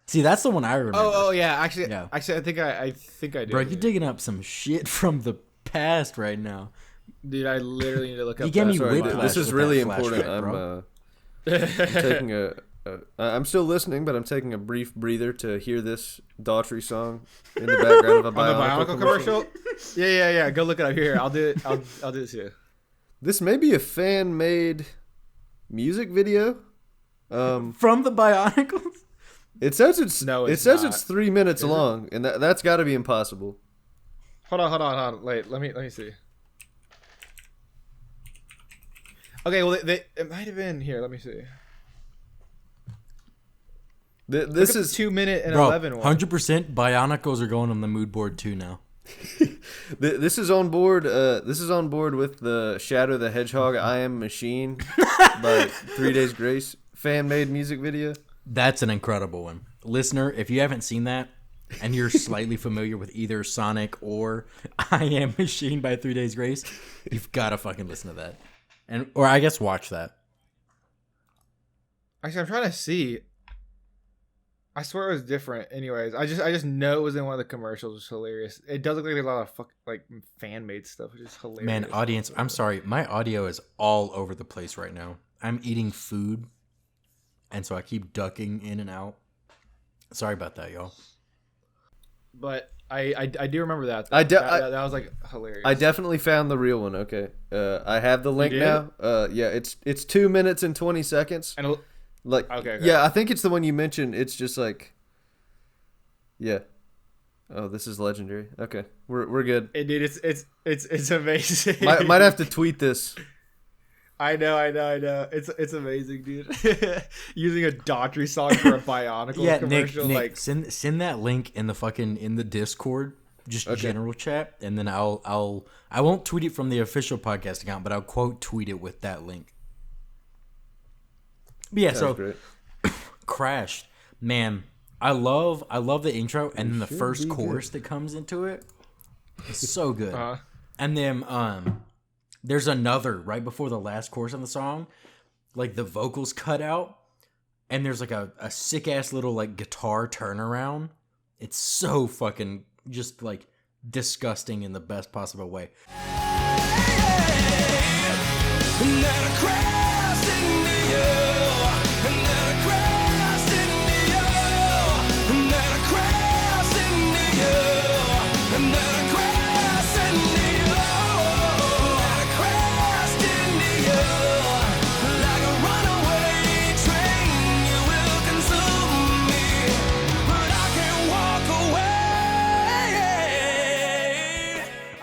See, that's the one I remember. Oh yeah. Actually, Yeah. I think I do. Bro, you're digging up some shit from the past right now. Dude, I literally need to look up. You gave me that. Sorry, whiplash this is with really that important. flashback, bro. I'm taking I'm still listening, but I'm taking a brief breather to hear this Daughtry song in the background of a On the Bionicle Bionicle commercial. Yeah. Go look it up here. I'll do it. I'll do it too. This may be a fan-made music video. From the Bionicles? It says it's No, it it's says not. it's 3 minutes long, and that's got to be impossible. Hold on. Wait, let me see. Okay, well, it might have been here. Let me see. This is 2 minute and Bro, 11 one. 100% Bionicles are going on the mood board too now. this is on board. This is on board with the Shadow the Hedgehog "I Am Machine" by 3 Days Grace fan-made music video. That's an incredible one. Listener, if you haven't seen that and you're slightly familiar with either Sonic or I Am Machine by 3 Days Grace, you've got to fucking listen to that. Or I guess watch that. Actually, I'm trying to see. I swear it was different. Anyways, I just know it was in one of the commercials. It was hilarious. It does look like there's a lot of like fan made stuff, which is hilarious. Man, audience, I'm sorry. My audio is all over the place right now. I'm eating food, and so I keep ducking in and out. Sorry about that, y'all. But I do remember that. That was like hilarious. I definitely found the real one. Okay, I have the link did? now. Yeah, it's 2 minutes and 20 seconds. and Like, Okay. yeah, I think it's the one you mentioned. It's just like, yeah. Oh, this is legendary. Okay, we're good. dude, it's amazing. Might have to tweet this. I know. It's amazing, dude. Using a Daughtry song for a Bionicle Yeah, commercial, Nick, like send that link in the Discord, just Okay. general chat, and then I won't tweet it from the official podcast account, but I'll quote tweet it with that link. But yeah, Sounds so great. Crashed, man. I love the intro and then the should first be chorus that comes into it. It's so good. Uh-huh. And then there's another right before the last chorus on the song, like the vocals cut out, and there's like a sick ass little like guitar turnaround. It's so fucking just like disgusting in the best possible way.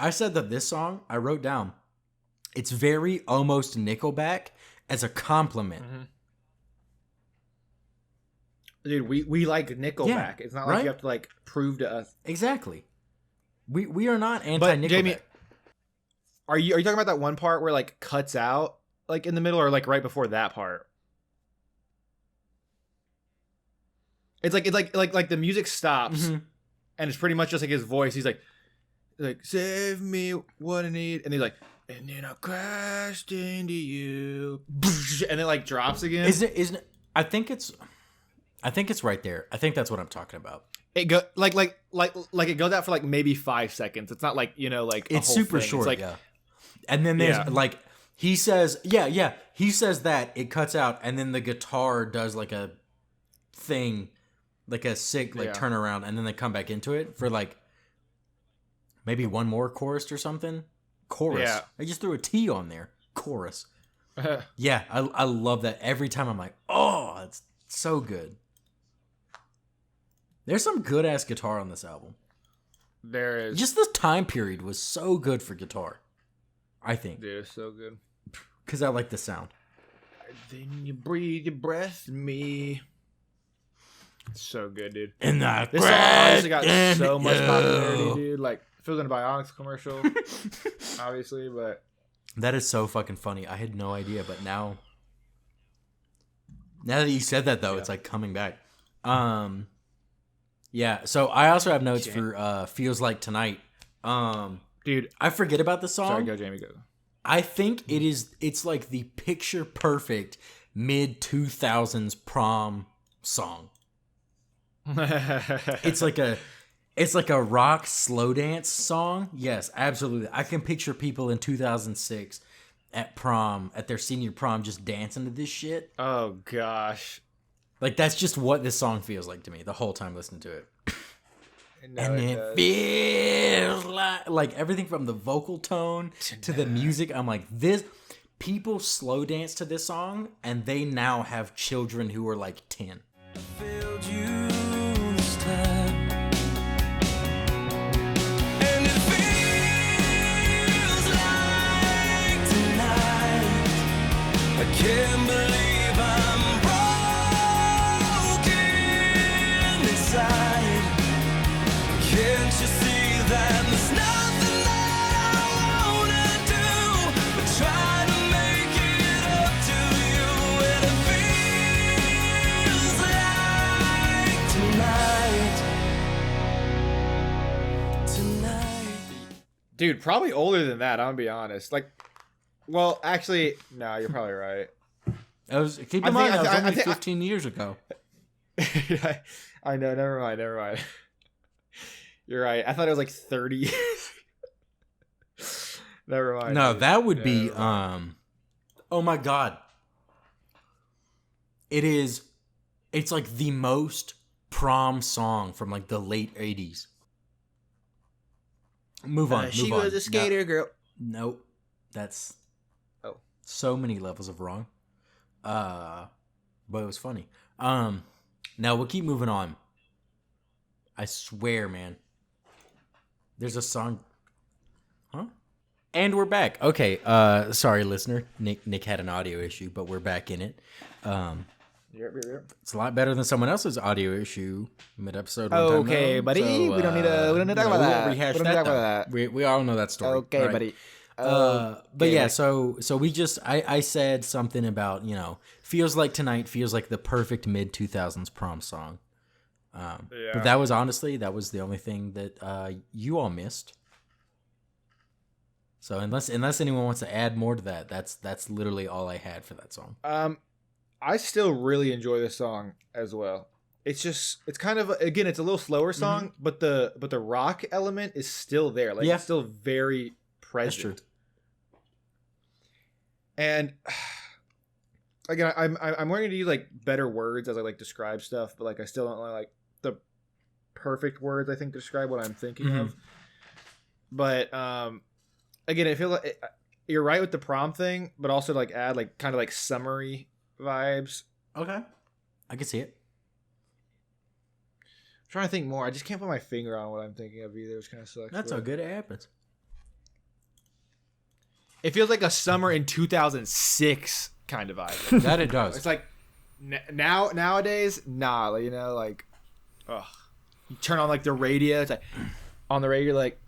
I I said that this song, I wrote down, it's very almost Nickelback as a compliment. Mm-hmm. Dude, we like Nickelback. Yeah, It's not like right? you have to like prove to us. Exactly. We are not But anti-Nickelback. Jamie, are you talking about that one part where like cuts out like in the middle or like right before that part? It's like the music stops Mhm. and it's pretty much just like his voice. He's like save me what I need, and he's like, and then I crashed into you, and it like drops again. Isn't it, I think it's right there. I think that's what I'm talking about. It go like it goes out for like maybe 5 seconds. It's not like like a It's whole super thing. short, It's like, yeah. And then there's Yeah. like he says, yeah, he says that it cuts out, and then the guitar does like a thing, like a sick like Yeah. turnaround, and then they come back into it for like maybe one more chorus or something. Chorus. Yeah. I just threw a T on there. Chorus. Yeah, I love that. Every time I'm like, oh, it's so good. There's some good ass guitar on this album. there is Just this time period was so good for guitar. I think. dude, it's so good. Because I like the sound. Then you breathe your breath in me. It's so good, dude. And the This song honestly got so much popularity, dude. Like, if it was in a Bionics commercial, obviously, but That is so fucking funny. I had no idea, but now that you said that though, it's like coming back. Yeah, so I also have notes for Feels Like Tonight. dude, I forget about the song. sorry, go Jamie, go. I think it's like the picture perfect mid 2000s prom song. It's like a rock slow dance song. Yes, absolutely. I can picture people in 2006 at prom, at their senior prom, just dancing to this shit. Oh gosh, Like that's just what this song feels like to me the whole time listening to it. no, And it does. feels like everything from the vocal tone to the music. I'm like, this people slow dance to this song, and they now have children who are like 10. failed you this time. And it feels like tonight. I can't believe I'm broken inside. Can't you see that there's nothing that I wanna do but try to make it up to you? And it feels like tonight. Dude, probably older than that. I'm gonna be honest. Like, well, actually, no, you're probably right. Keep I in mind, think- that was I only think- 15 years ago. I know. Never mind. You're right. I thought it was like 30 years. Never mind. No, dude. that would be Never mind. oh my god. It's like the most prom song from like the late 80s. Move on. She move on. was a skater girl. Nope. That's Oh. so many levels of wrong. But it was funny. Now we'll keep moving on. I swear, man. There's a song. Huh? And we're back. Okay. Sorry, listener. Nick had an audio issue, but we're back in it. Yep. It's a lot better than someone else's audio issue mid-episode. one time Okay, ago. buddy. We don't need to talk about we won't that. rehash We don't need to talk though. about that. We all know that story. Okay, All right. buddy. But yeah, so we just I said something about feels like tonight feels like the perfect mid 2000s prom song. But that was the only thing that you all missed. So unless anyone wants to add more to that, that's literally all I had for that song. I still really enjoy this song as well. It's kind of again, it's a little slower song, but the rock element is still there. Like Yeah. it's still very present. That's true. And again, I'm learning to use like better words as I like describe stuff, but like I still don't like the perfect words I think to describe what I'm thinking Mhm. of. But again, I feel like you're right with the prom thing, but also like add like kind of like summery vibes. Okay, I can see it. I'm trying to think more. I just can't put my finger on what I'm thinking of either. It's kind of sucks. That's but- how good it happens. It feels like a summer in 2006 kind of vibe. That it does. It's like nowadays, nah, like, you know, like, ugh. You turn on like the radio. It's like on the radio, like,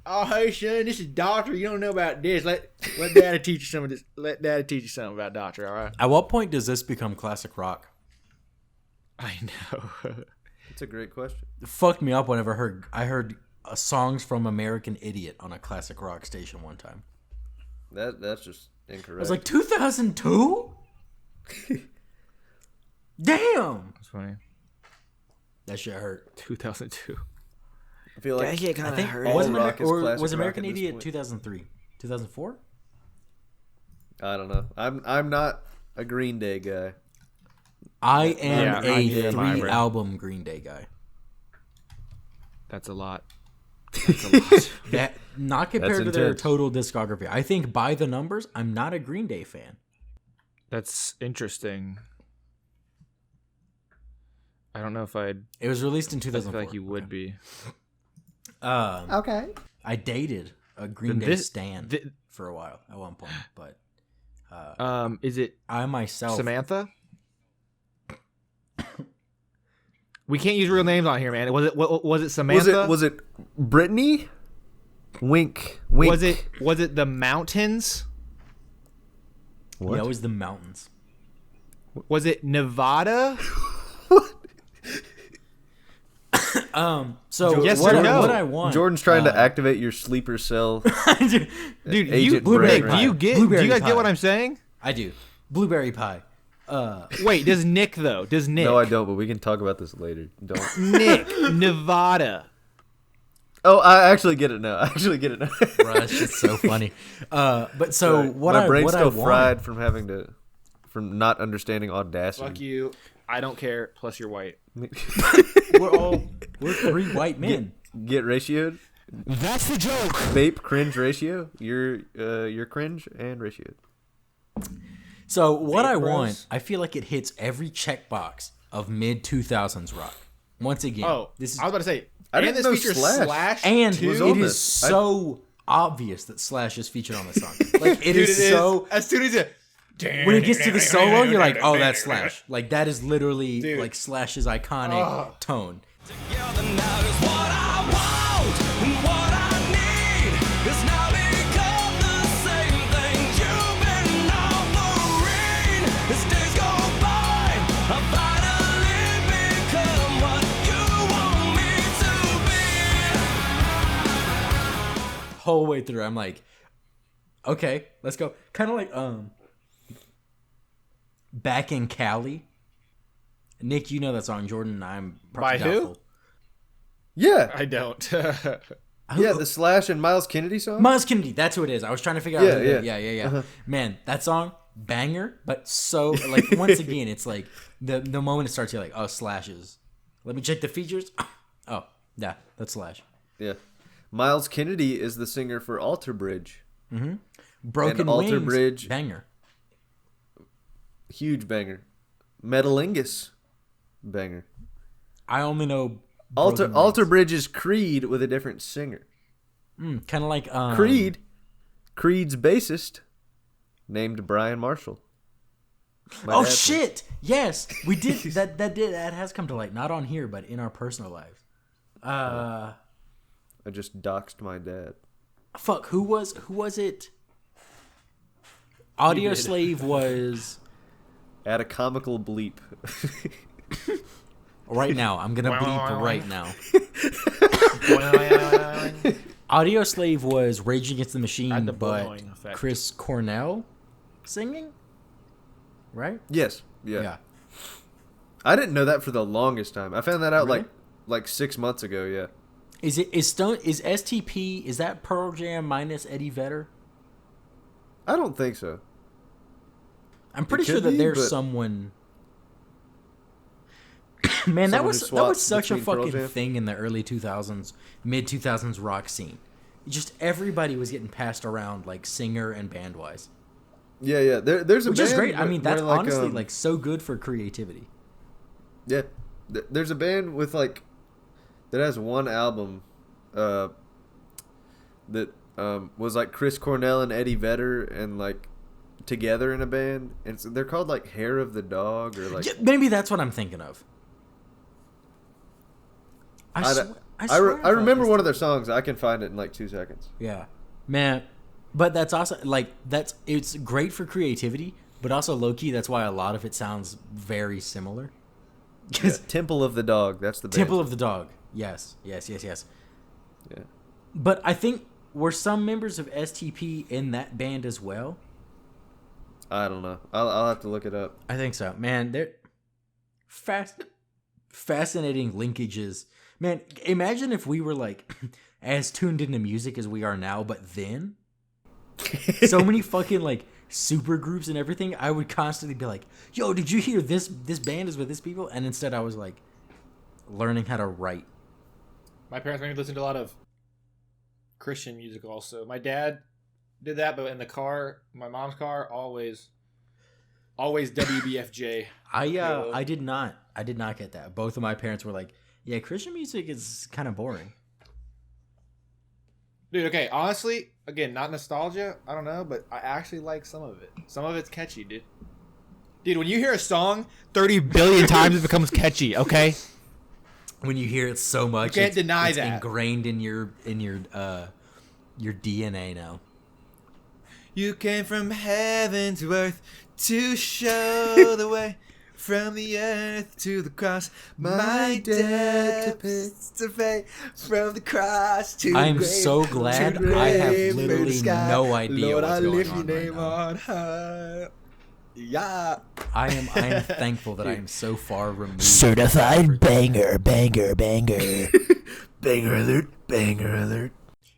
oh hey son, this is Doctor. You don't know about this. Let Daddy teach you some of this. Let Daddy teach you something about Doctor. All right. At what point does this become classic rock? I know. It's a great question. It fucked me up whenever I heard songs from American Idiot on a classic rock station one time. That's just I incorrect. was like, 2002? Damn. That's funny. That shit hurt. 2002. I feel like That shit I kind of think hurt. all wasn't rock is classic was rock American at this Idiot point. 2003, 2004? I don't know. I'm not a Green Day guy. I am Yeah, I do, a my 3-album Green Day guy. That's a lot. That's a lot. That not compared to That's their intense. total discography. I think by the numbers, I'm not a Green Day fan. That's interesting. I don't know if I'd It was released in I feel 2004. like you would be. Okay. I dated a Green Day This- stan thi- for a while at one point, but Is it I myself Samantha? We can't use real names on here, man. Was it Samantha? Was it Brittany? Wink. Wink. Was it the mountains? What? Yeah, it was the mountains. Was it Nevada? So Yes what, or no? what I want, Jordan's trying to activate your sleeper cell. Dude, Agent Blueberry Nick, pie. do you Blueberry guys pie. get what I'm saying? I do. Blueberry pie. Wait, does Nick though? Does Nick? No, I don't, but we can talk about this later. Don't. Nick, Nevada. Oh, I actually get it now. Bruh, that's just so funny. But so Sorry. what My I brain's what still I want, fried from not understanding Fuck Audacity. you. I don't care. Plus, you're white. we're 3 white men. Get ratioed. That's the joke. Vape cringe ratio. You're cringe and ratioed. So what I bros. want, I feel like it hits every checkbox of mid 2000s rock. Once again, Oh, this is I was about to say. I and didn't this know features Slash. Slash and too. was it on is this. so obvious that Slash is featured on the song. Like it Dude, is so. As soon as it. When it gets to the solo, you're like, oh, that's Slash. Like that is literally Dude. like Slash's iconic tone. Together now is what I want and what I need. It's now become the same thing you've been offering. As days go by, I finally become what you want me to be. Whole way through, I'm like, okay, let's go. Kind of like Back in Cali. Nick, you know that song. Jordan, I'm By who? doubtful. Yeah, I don't. yeah. The Slash and Miles Kennedy song. Miles Kennedy, that's who it is. I was trying to figure out. Yeah, who it is. yeah. Yeah. Man, that song, banger. But so like once again, it's like the moment it starts, you're like, oh, Slashes. Let me check the features. Oh, yeah, that's Slash. Yeah. Miles Kennedy is the singer for Alter Bridge. Broken And Alter Wings, Bridge. banger. Huge banger. Metalingus, banger. I only know Alter Bridge is Creed with a different singer. kind of like Creed's bassist, named Brian Marshall. My Oh dad- shit! Yes, we did that. That has come to light, not on here, but in our personal lives. I just doxed my dad. Fuck. Who was it? Audio Slave was Add a comical bleep. right now. I'm gonna bleep right now. Audio Slave was Rage Against the Machine, Add the but blowing effect. Chris Cornell singing, right? Yes. Yeah. Yeah. I didn't know that for the longest time. I found that out Really? like 6 months ago. Yeah. Is STP? Is that Pearl Jam minus Eddie Vedder? I don't think so. I'm pretty It sure could that be, there's but- someone. Man, that Someone who was swapped such a between Pearl fucking Jam? thing in the early 2000s, mid 2000s rock scene. Just everybody was getting passed around like singer and band wise, Yeah, yeah. There's a which band is great. I mean, where, that's honestly like so good for creativity. Yeah, there's a band with like that has one album, that was like Chris Cornell and Eddie Vedder and like together in a band, and so they're called like Hair of the Dog or like maybe that's what I'm thinking of. I remember one of their songs. I can find it in like 2 seconds. Yeah, man. But that's also like it's great for creativity, but also low key. That's why a lot of it sounds very similar. Yeah, Temple of the Dog. That's the band. Temple of the Dog. Yes. Yeah. But I think were some members of STP in that band as well? I don't know. I'll have to look it up. I think so. Man, they're fascinating linkages. Man, imagine if we were like as tuned into music as we are now, but then so many fucking like super groups and everything. I would constantly be like, "Yo, did you hear this band is with this people?" And instead I was like learning how to write. My parents made me listen to a lot of Christian music also. My dad did that, but in the car, my mom's car, always WBFJ. I did not get that. Both of my parents were like, "Yeah, Christian music is kind of boring." Dude, okay, honestly, again, not nostalgia, I don't know, but I actually like some of it. Some of it's catchy, dude. Dude, when you hear a song 30 billion times, it becomes catchy, okay? When you hear it so much, you can't deny it's that. Ingrained in your DNA now. You came from heaven to earth to show the way. From the earth to the cross, my death to pay. From the cross to the grave. I am so glad I have literally no idea Lord, what's I going lift on your right name now. on high. Yeah. I am thankful that I am so far removed. Certified banger, banger, banger. Banger alert, banger alert.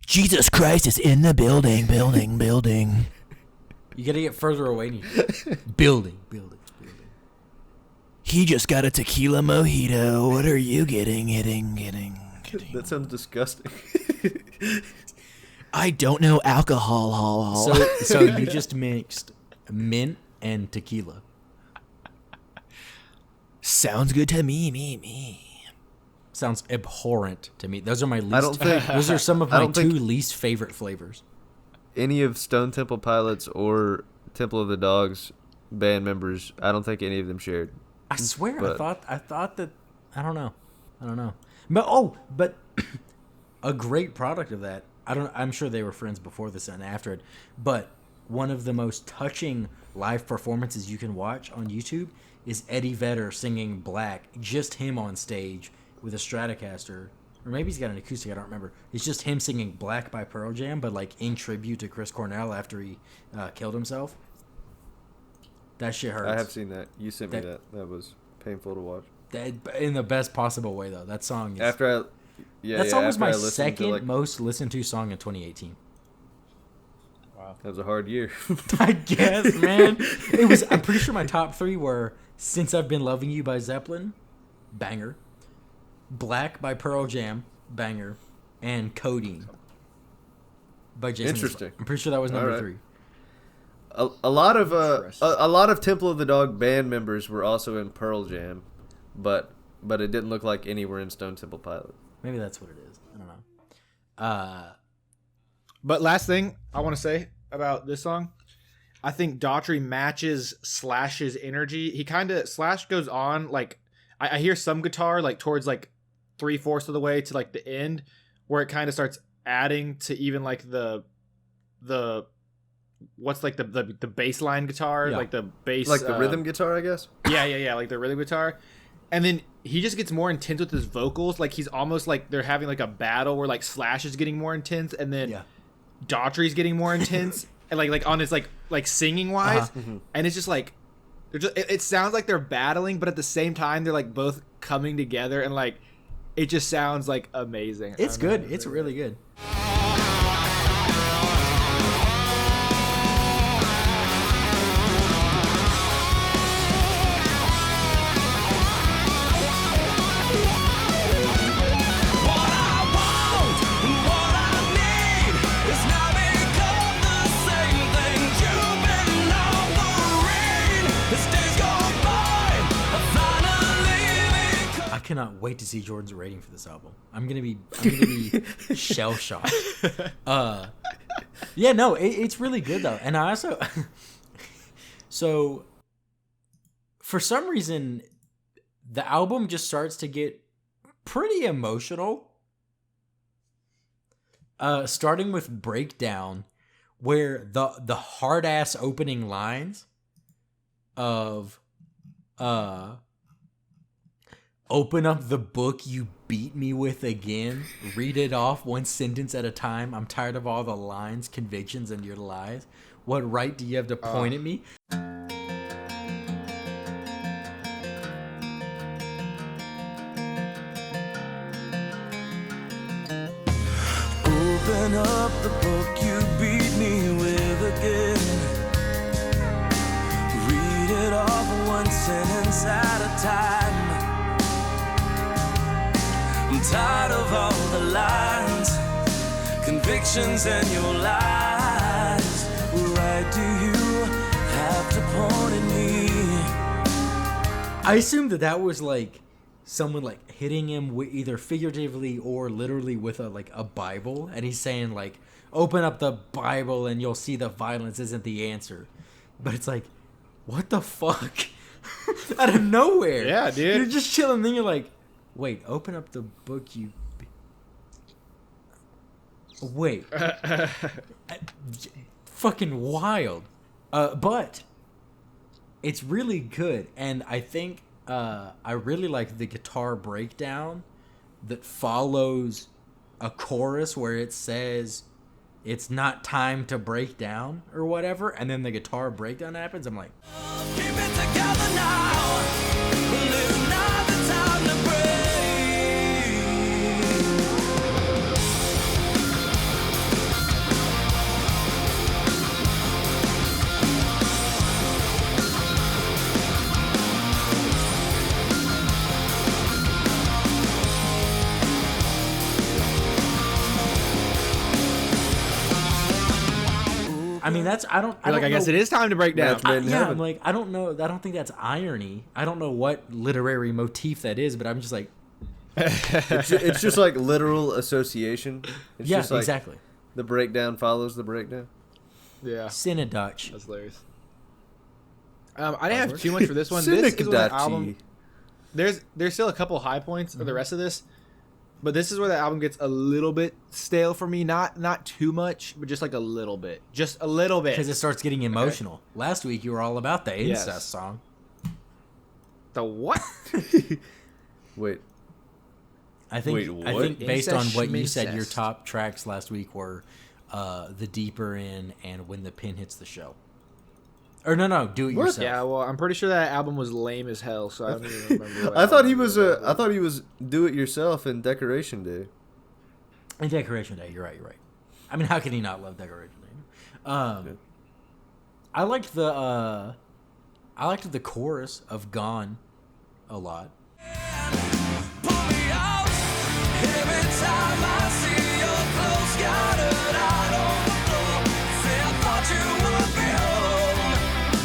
Jesus Christ is in the building, building, building. You gotta get further away. And building. He just got a tequila mojito. What are you getting? That sounds disgusting. I don't know alcohol. So you just mixed mint and tequila. Sounds good to me. Sounds abhorrent to me. Those are my least. I don't think those are some of I my don't two think- least favorite flavors. Any of Stone Temple Pilots or Temple of the Dog's band members, I don't think any of them shared. I swear, But- I thought that. I don't know. But a great product of that. I'm sure they were friends before this and after it. But one of the most touching live performances you can watch on YouTube is Eddie Vedder singing Black, just him on stage with a Stratocaster, or maybe he's got an acoustic. I don't remember. It's just him singing Black by Pearl Jam, but like in tribute to Chris Cornell after he killed himself. That shit hurts. I have seen that. You sent me that. That was painful to watch. That, in the best possible way, though. That song is... That song was my second most listened to song in 2018. Wow. That was a hard year. I guess, man. It was. I'm pretty sure my top three were Since I've Been Loving You by Zeppelin, banger. Black by Pearl Jam, banger. And Codeine by Jason Interesting. Isbell. I'm pretty sure that was number All right. 3. A lot of Temple of the Dog band members were also in Pearl Jam, but it didn't look like any were in Stone Temple Pilots. Maybe that's what it is. I don't know. But last thing I want to say about this song, I think Daughtry matches Slash's energy. He kind of, Slash goes on, like, I hear some guitar, like, towards, like, 3/4 of the way to, like, the end, where it kind of starts adding to even, like, the what's, like, the bass line guitar, Yeah. like, the bass. Like the rhythm guitar, I guess? Yeah, like the rhythm guitar. And then he just gets more intense with his vocals. Like, he's almost like they're having, like, a battle where, like, Slash is getting more intense, and then Daughtry's getting more intense, and like on his like singing wise, and it's just like it sounds like they're battling, but at the same time they're like both coming together, and like it just sounds like amazing. It's good. It's really good. I cannot wait to see Jordan's rating for this album. I'm gonna be shell shocked. Yeah, no, it's really good though, and I also so for some reason the album just starts to get pretty emotional. Starting with Breakdown, where the hard ass opening lines of open up the book you beat me with again, read it off one sentence at a time. I'm tired of all the lines, convictions, and your lies. What right do you have to point at me? Open up the book you beat me with again. Read it off one sentence at a time. I'm tired of all the lines, convictions, and your lies. Why do you have to point at me? I assumed that was like someone like hitting him with either figuratively or literally with a Bible, and he's saying like, open up the Bible and you'll see the violence isn't the answer. But it's like, what the fuck? Out of nowhere. Yeah, dude. You're just chilling, then you're like, wait, open up the book you... Wait. Fucking wild. But it's really good, and I think I really like the guitar breakdown that follows a chorus where it says it's not time to break down or whatever, and then the guitar breakdown happens. I'm like, Keep it together now. It's not the time to break. I mean, that's I don't I guess know. it is time to break down. Match made in Yeah, heaven. I'm like, I don't know. I don't think that's irony. I don't know what literary motif that is, but I'm just like, It's just like literal association. It's yeah, just like exactly. the breakdown follows the breakdown. Yeah, Synodutch. that's hilarious. I didn't have too much for this one. This is where the album. There's still a couple high points of the rest of this, but this is where the album gets a little bit stale for me. Not too much, but just like a little bit. Just a little bit. Because it starts getting emotional. Last week you were all about the incest Yes. song. The what? Wait, I think Wait, I what? think based on what you said, your Schmincest. top tracks last week were The Deeper In and When the Pin Hits the Show. Or no, Do It Yourself. Yeah, well, I'm pretty sure that album was lame as hell, so I don't even remember. What I thought he album was it I thought he was do it yourself in Decoration Day. And Decoration Day, you're right. I mean, how can he not love Decoration Day? I liked the chorus of Gone a lot. Pull me out every time I see your clothes scattered out on the floor. Say I thought you would be home.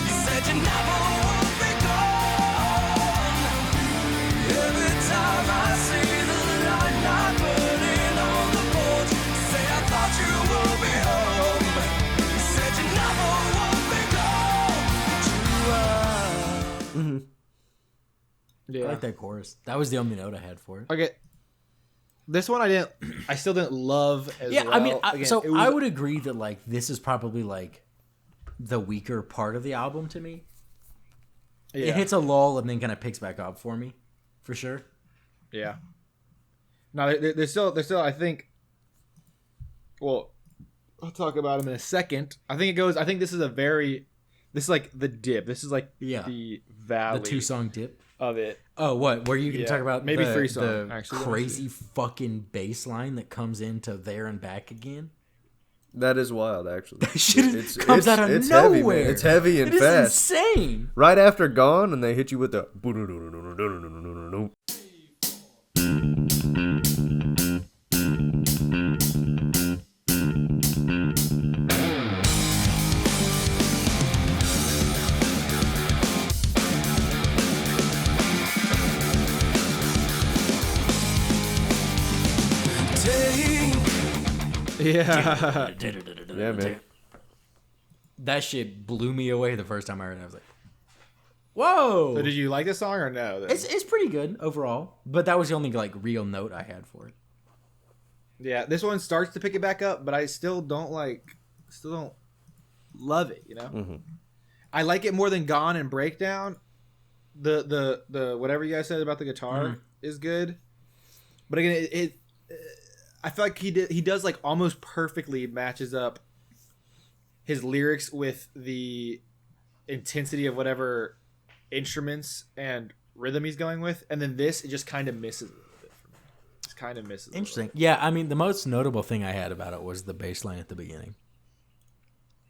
You said you never would be gone. Every time I see the light not burning on the porch. Say I thought you would be home. You said you never would be gone. True. Yeah. I like that chorus. That was the only note I had for it. Okay. This one I still didn't love as Yeah, well. I mean, Again, so it was- I would agree that like this is probably like the weaker part of the album to me. yeah, It hits a lull and then kind of picks back up for me, for sure. yeah. No, there's still I think. Well, I'll talk about him in a second. I think this is like the dip. This is like Yeah. the valley The 2-song dip. of it. Oh, what? Were you gonna Yeah, talk about maybe the, 3 songs, the actually. Let me crazy fucking bass line that comes into There and Back Again? That is wild, actually. Shit comes out of it's nowhere. Heavy, man. It's heavy and It is fast. insane. Right after Gone, and they hit you with the. Yeah. Yeah, man. That shit blew me away the first time I heard it. I was like, whoa. So did you like this song or no? It's pretty good overall, but that was the only like real note I had for it. Yeah, this one starts to pick it back up, but I still don't love it, you know? Mm-hmm. I like it more than Gone and Breakdown. The whatever you guys said about the guitar is good. But again, it I feel like he does like almost perfectly matches up his lyrics with the intensity of whatever instruments and rhythm he's going with, and then this it just kind of misses a little bit for me. Just kind of misses. Interesting. Yeah, I mean the most notable thing I had about it was the bass line at the beginning.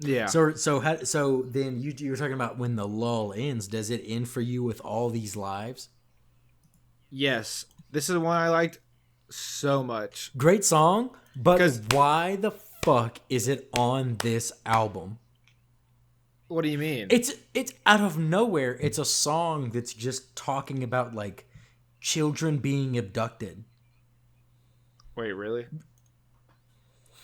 Yeah. So then you were talking about when the lull ends. Does it end for you with all these lives? Yes, this is the one I liked so much. Great song, but why the fuck is it on this album? What do you mean? It's out of nowhere. It's a song that's just talking about like children being abducted. Wait, really?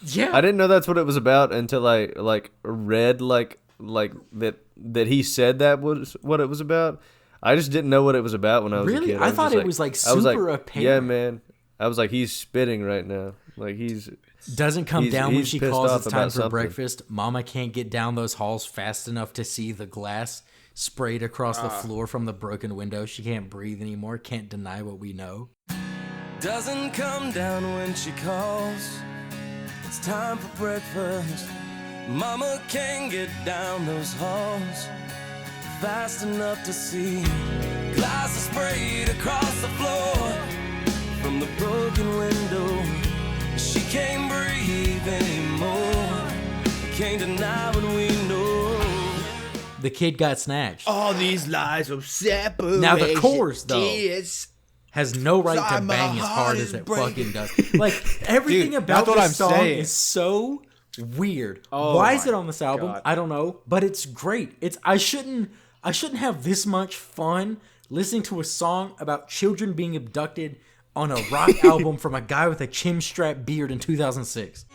Yeah. I didn't know that's what it was about until I like read like that he said that was what it was about. I just didn't know what it was about when I was a kid. I thought it was like super apparent. Yeah, man. I was like, he's spitting right now. Like he's doesn't come down when she pissed calls off it's time about for something. breakfast. Mama can't get down those halls fast enough to see the glass sprayed across the floor from the broken window. She can't breathe anymore. Can't deny what we know. Doesn't come down when she calls. It's time for breakfast. Mama can't get down those halls fast enough to see glasses sprayed across the floor from the broken window. She can't breathe anymore. Can't deny what we know. The kid got snatched. All these lies of separation. Now the chorus though is has no right to my bang as heart hard is as it breaking. fucking does. Like everything Dude, about that's what this I'm song saying. is so weird. Oh Why is my it on this album? God. I don't know, but it's great. I shouldn't have this much fun listening to a song about children being abducted on a rock album from a guy with a chin strap beard in 2006.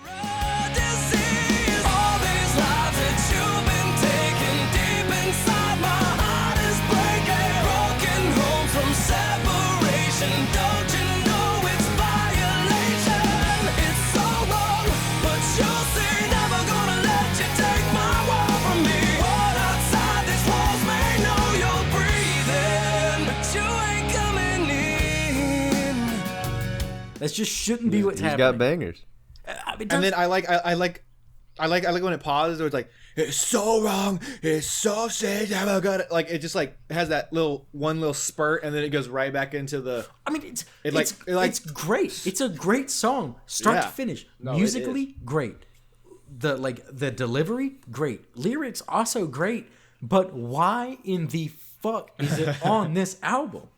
That just shouldn't be what's He's happening. got bangers. and then I like when it pauses or it's like it's so wrong, it's so sad. I got it. Like it just like has that one little spurt and then it goes right back into the. I mean, It it's great. It's a great song, start Yeah. to finish. No, it Musically, great. The delivery, great. Lyrics also great. But why in the fuck is it on this album?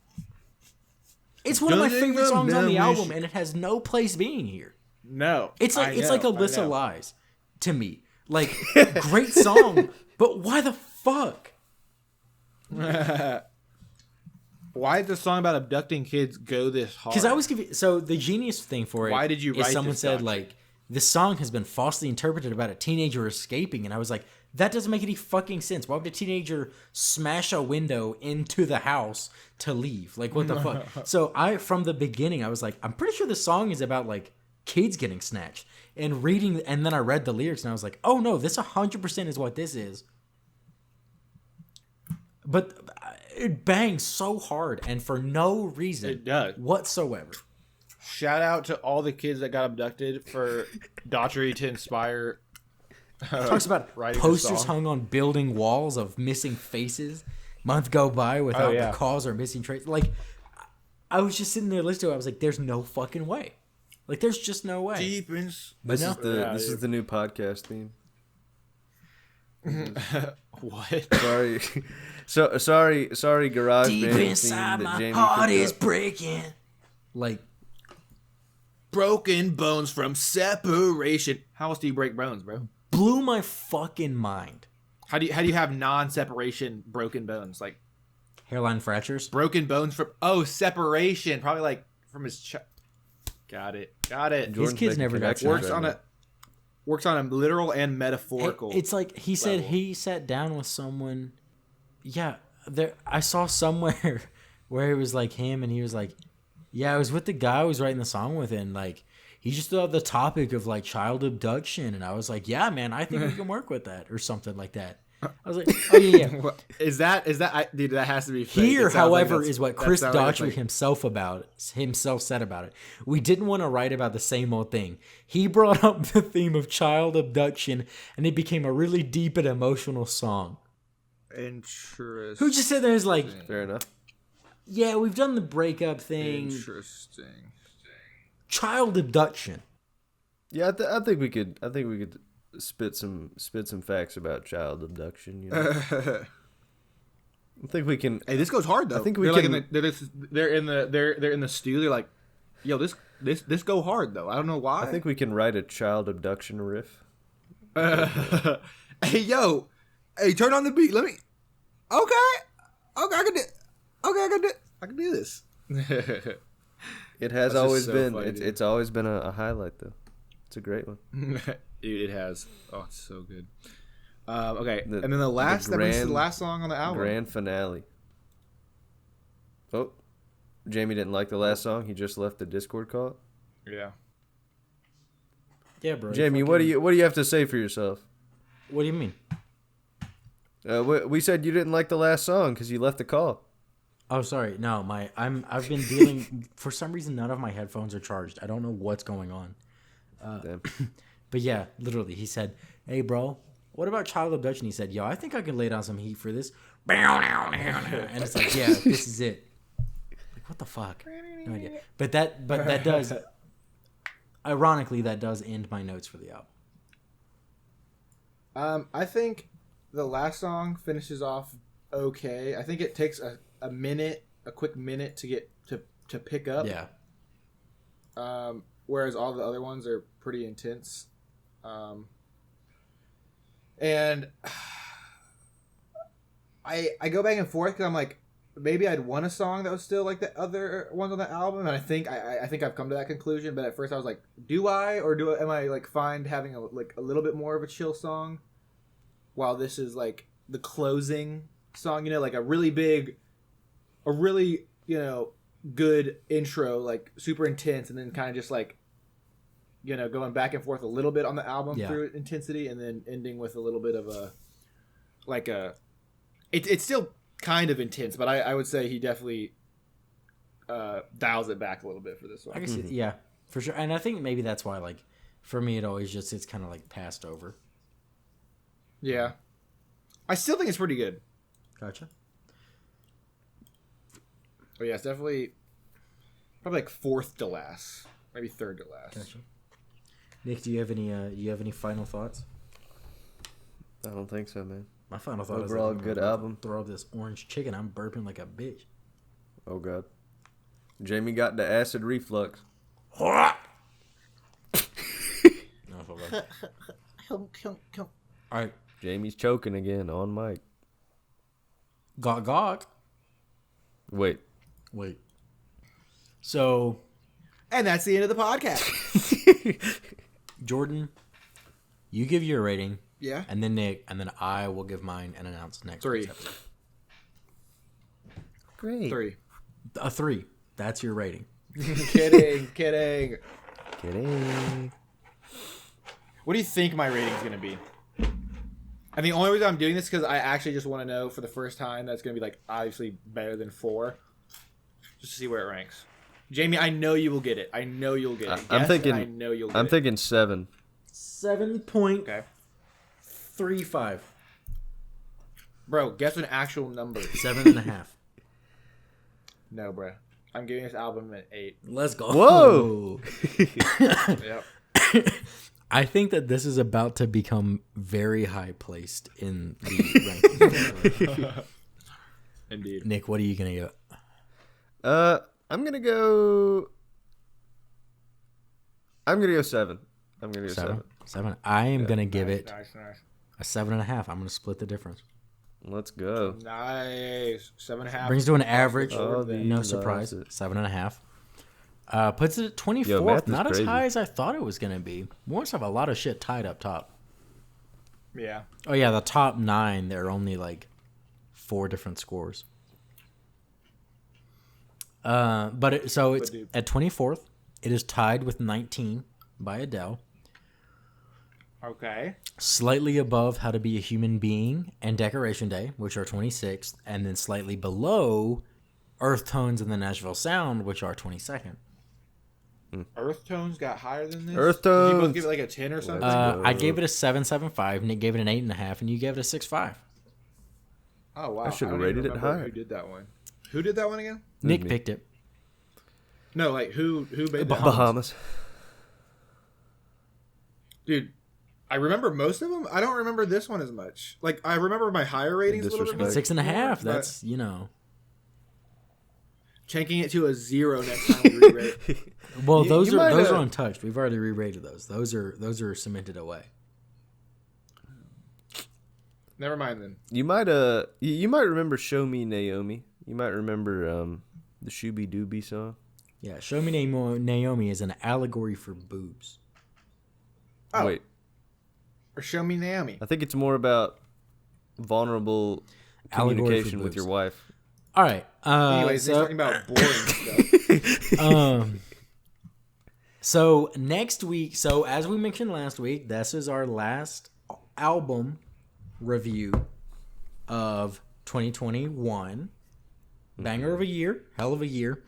It's one of my Doesn't favorite songs on the know album, and it has no place being here. No, It's like I it's like know, Alyssa I know. Lies to me. Like great song, but why the fuck? Why did the song about abducting kids go this hard? Because I was confused. So the genius thing for it. Why did you is write someone this said document? like this song has been falsely interpreted about a teenager escaping, and I was like, that doesn't make any fucking sense. Why would a teenager smash a window into the house to leave? Like what the fuck? So from the beginning I was like, I'm pretty sure the song is about like kids getting snatched. And then I read the lyrics and I was like, oh no, this 100% is what this is. But it bangs so hard and for no reason It does. whatsoever. Shout out to all the kids that got abducted for Daughtry to inspire. Talks about writing the posters song. hung on building walls of missing faces. Month go by without yeah. the cause or missing trace. Like, I was just sitting there listening to it. I was like, there's no fucking way. Like, there's just no way. Deep in. This no. is the new podcast theme. What? Sorry, sorry, garage Deep band inside theme that my Jamie heart picked is up. breaking. Like, Broken bones from separation. How else do you break bones, bro? blew my fucking mind. How do you have non-separation broken bones? Like Hairline fractures. broken bones from separation. Probably like from his chest. Got it. Jordan's kids making never got connections Works right on now. a works on a literal and metaphorical. It's like he said level. he sat down with someone. Yeah, there. I saw somewhere where it was like him, and he was like, "Yeah, I was with the guy I was writing the song with, and like he just threw out the topic of like child abduction, and I was like, yeah, man, I think we can work with that or something like that." I was like, "Oh yeah, yeah." Is that dude? That has to be fake. Here, It sounds like however, that's- is what that Chris sounds like it's Daughtry like- himself said about it. We didn't want to write about the same old thing. He brought up the theme of child abduction, and it became a really deep and emotional song. Interesting. Who just said there is like, Fair enough. yeah, we've done the breakup thing, Interesting. child abduction. Yeah, I think we could spit some facts about child abduction. You know? I think we can. Hey, this goes hard though. I think we they're can- like they're in the studio. They're like, yo, this go hard though. I don't know why. I think we can write a child abduction riff. Hey, yo, hey, turn on the beat. Let me. Okay, I can do this. It has That's just always so been. funny, dude. It's always been a highlight though. It's a great one. It has. Oh, it's so good. Okay, The- and then the last the that brings us to grand- the last song on the album. Grand finale. Oh, Jamie didn't like the last song. He just left the Discord call. Yeah. Yeah, bro. Jamie, what do you have to say for yourself? What do you mean? We said you didn't like the last song because you left the call. Oh, sorry. No, I've been dealing. For some reason, none of my headphones are charged. I don't know what's going on. Damn. But yeah, literally, he said, "Hey, bro, what about child abduction?" He said, "Yo, I think I can lay down some heat for this." And it's like, yeah, this is it. Like, what the fuck? No idea. But that does, ironically, that does end my notes for the album. I think the last song finishes off okay. I think it takes a quick minute to get to pick up. Yeah. Whereas all the other ones are pretty intense. And I go back and forth because I'm like, maybe I'd want a song that was still like the other ones on the album, and I think I've come to that conclusion. But at first I was like, do I, or am I like fine having a little bit more of a chill song, while this is like the closing song, like a really good intro, like super intense, and then kind of just like going back and forth a little bit on the album through intensity, and then ending with a little bit of it's still kind of intense, but I would say he definitely dials it back a little bit for this one. I guess, yeah, for sure. And I think maybe that's why, like, for me, it's kind of like passed over. Yeah, I still think it's pretty good. Gotcha. But yeah, it's definitely probably like fourth to last, maybe third to last. Gotcha. Nick, do you have any final thoughts? I don't think so, man. My final thought Overall, is good album. Throw up this orange chicken. I'm burping like a bitch. Oh god. Jamie got the acid reflux. No, for real. All right, Jamie's choking again on mic. gawk gawk. Wait. So, And that's the end of the podcast. Jordan, you give your rating, Yeah. and then Nick, and then I will give mine and announce next 3. week's episode. Great. 3. A 3. That's your rating. Kidding. Kidding. What do you think my rating's gonna be? And the only reason I'm doing this is because I actually just want to know for the first time that's gonna be like obviously better than 4, just to see where it ranks. Jamie, I know you will get it. I know you'll get it. I'm Guess, thinking. and I know you'll get I'm it. thinking 7. 7.35. Okay, bro. Guess an actual number. 7.5. No, bro. I'm giving this album an 8. Let's go. Whoa. Yep. I think that this is about to become very high placed in the rankings. Indeed. Nick, what are you gonna get? I'm gonna go 7. I'm gonna go 7. 7. I am gonna give it Nice. a 7.5. I'm gonna split the difference. Let's go. Nice. 7.5. Brings to an average. Oh, No these surprise. are- 7.5. Puts it at 24th. Yo, math is Not as crazy. high as I thought it was going to be. We also have a lot of shit tied up top. Yeah. Oh, yeah, the top 9, there are only like 4 different scores. It's dude. at 24th. It is tied with 19 by Adele. Okay. Slightly above How to Be a Human Being and Decoration Day, which are 26th. And then slightly below Earth Tones and the Nashville Sound, which are 22nd. Earth Tones got higher than this? Earth Did you Tones. both give it like a 10 or something? I gave it a 7.75. Nick gave it an 8.5, and you gave it a 6.5. Oh, wow. I should have don't even rated it remember higher. Who did that one? Who did that one again? Nick me. picked it. No, like who made that? Bahamas. Dude, I remember most of them. I don't remember this one as much. Like, I remember my higher ratings a little bit more. Disrespect. 6.5. but That's, you know. Changing it to a 0 next time we re-rate. Well, You- those you are might, those uh, are untouched. We've already re-rated those. Those are cemented away. Never mind then. You might you might remember "Show Me Naomi." You might remember the Shooby Dooby song. Yeah, Show Me Naomi is an allegory for boobs. Oh. Wait, Or Show Me Naomi. I think it's more about vulnerable Allegory for communication with boobs. your wife. All right. Anyways, he's talking about boring stuff. So next week, so as we mentioned last week, this is our last album review of 2021. Banger of a year, hell of a year.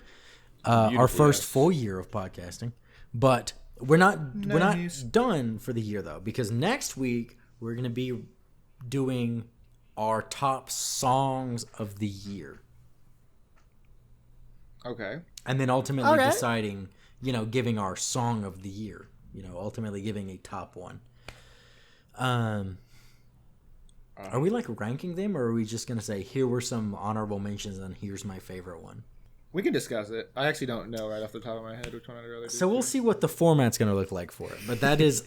Our first full year of podcasting, but we're not Nice. done for the year though, because next week we're gonna be doing our top songs of the year, Okay. and then ultimately deciding, giving our song of the year. Ultimately giving a top one. Are we like ranking them, or are we just gonna say here were some honorable mentions and here's my favorite one? We can discuss it. I actually don't know right off the top of my head which one I'd rather do. So we'll see what the format's going to look like for it. But that is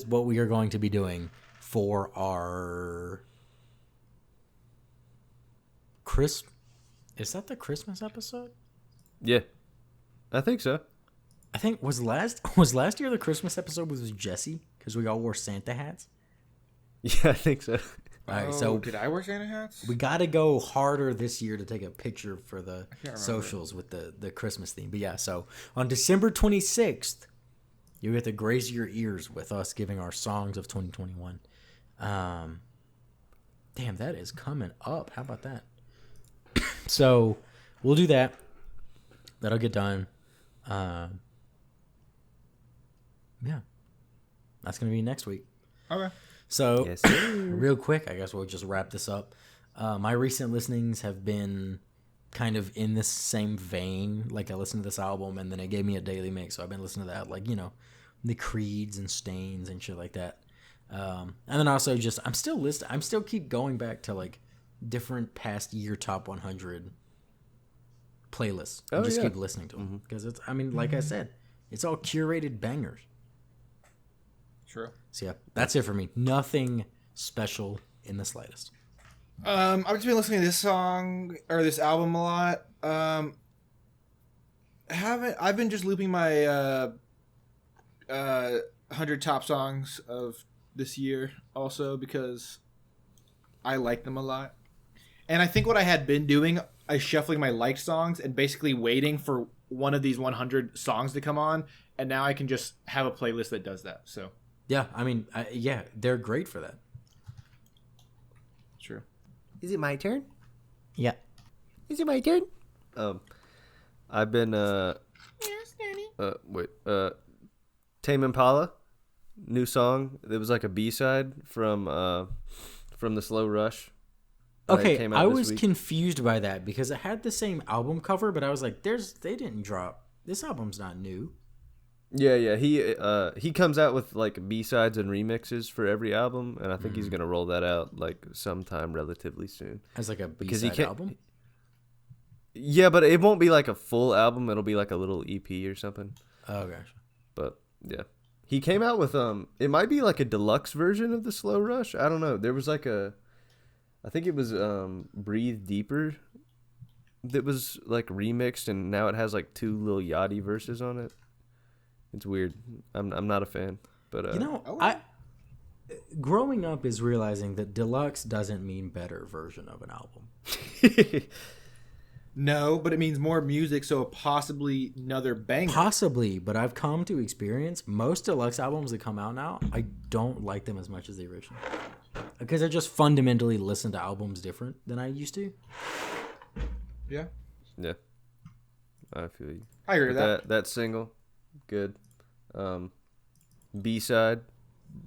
what we are going to be doing for our Is that the Christmas episode? Yeah, I think so. I think was last year the Christmas episode was Jesse because we all wore Santa hats. Yeah, I think so. All right, Oh, so did I wear Santa hats? we got to go harder this year to take a picture for the remember. socials with the Christmas theme. But yeah, so on December 26th, you get to graze your ears with us giving our songs of 2021. Damn, that is coming up. How about that? So we'll do that. That'll get done. Yeah, that's gonna be next week. Okay. So, Yes, sir. real quick, I guess we'll just wrap this up. My recent listenings have been kind of in this same vein. Like, I listened to this album, and then it gave me a daily mix, so I've been listening to that, like, the Creeds and Stains and shit like that. And then also just, I'm still keep going back to, like, different past year top 100 playlists. And Oh, just yeah. keep listening to them. Because it's, I mean, like I said, it's all curated bangers. True. So yeah, that's it for me. Nothing special in the slightest. I've just been listening to this song or this album a lot. I've been just looping my 100 top songs of this year also because I like them a lot. And I think what I had been doing is shuffling my liked songs and basically waiting for one of these 100 songs to come on, and now I can just have a playlist that does that. So Yeah, I mean, they're great for that. true. Is it my turn? Yeah. Is it my turn? I've been Tame Impala, new song. It was like a B-side from the Slow Rush. that Okay, came out I this was week. confused by that because it had the same album cover, but I was like, they didn't drop. This album's not new. Yeah. He comes out with like B-sides and remixes for every album, and I think he's gonna roll that out like sometime relatively soon. As like a Because he B-side can't- album. Yeah, but it won't be like a full album. It'll be like a little EP or something. Oh gosh. But yeah, he came out with it might be like a deluxe version of the Slow Rush. I don't know. There was like I think it was Breathe Deeper that was like remixed, and now it has like 2 Lil Yachty verses on it. It's weird. I'm not a fan, but growing up is realizing that deluxe doesn't mean better version of an album. No, but it means more music, so possibly another banger. Possibly, but I've come to experience most deluxe albums that come out now, I don't like them as much as the original. Because I just fundamentally listen to albums different than I used to. Yeah. Yeah, I feel you. I agree with that. That single, good. B-side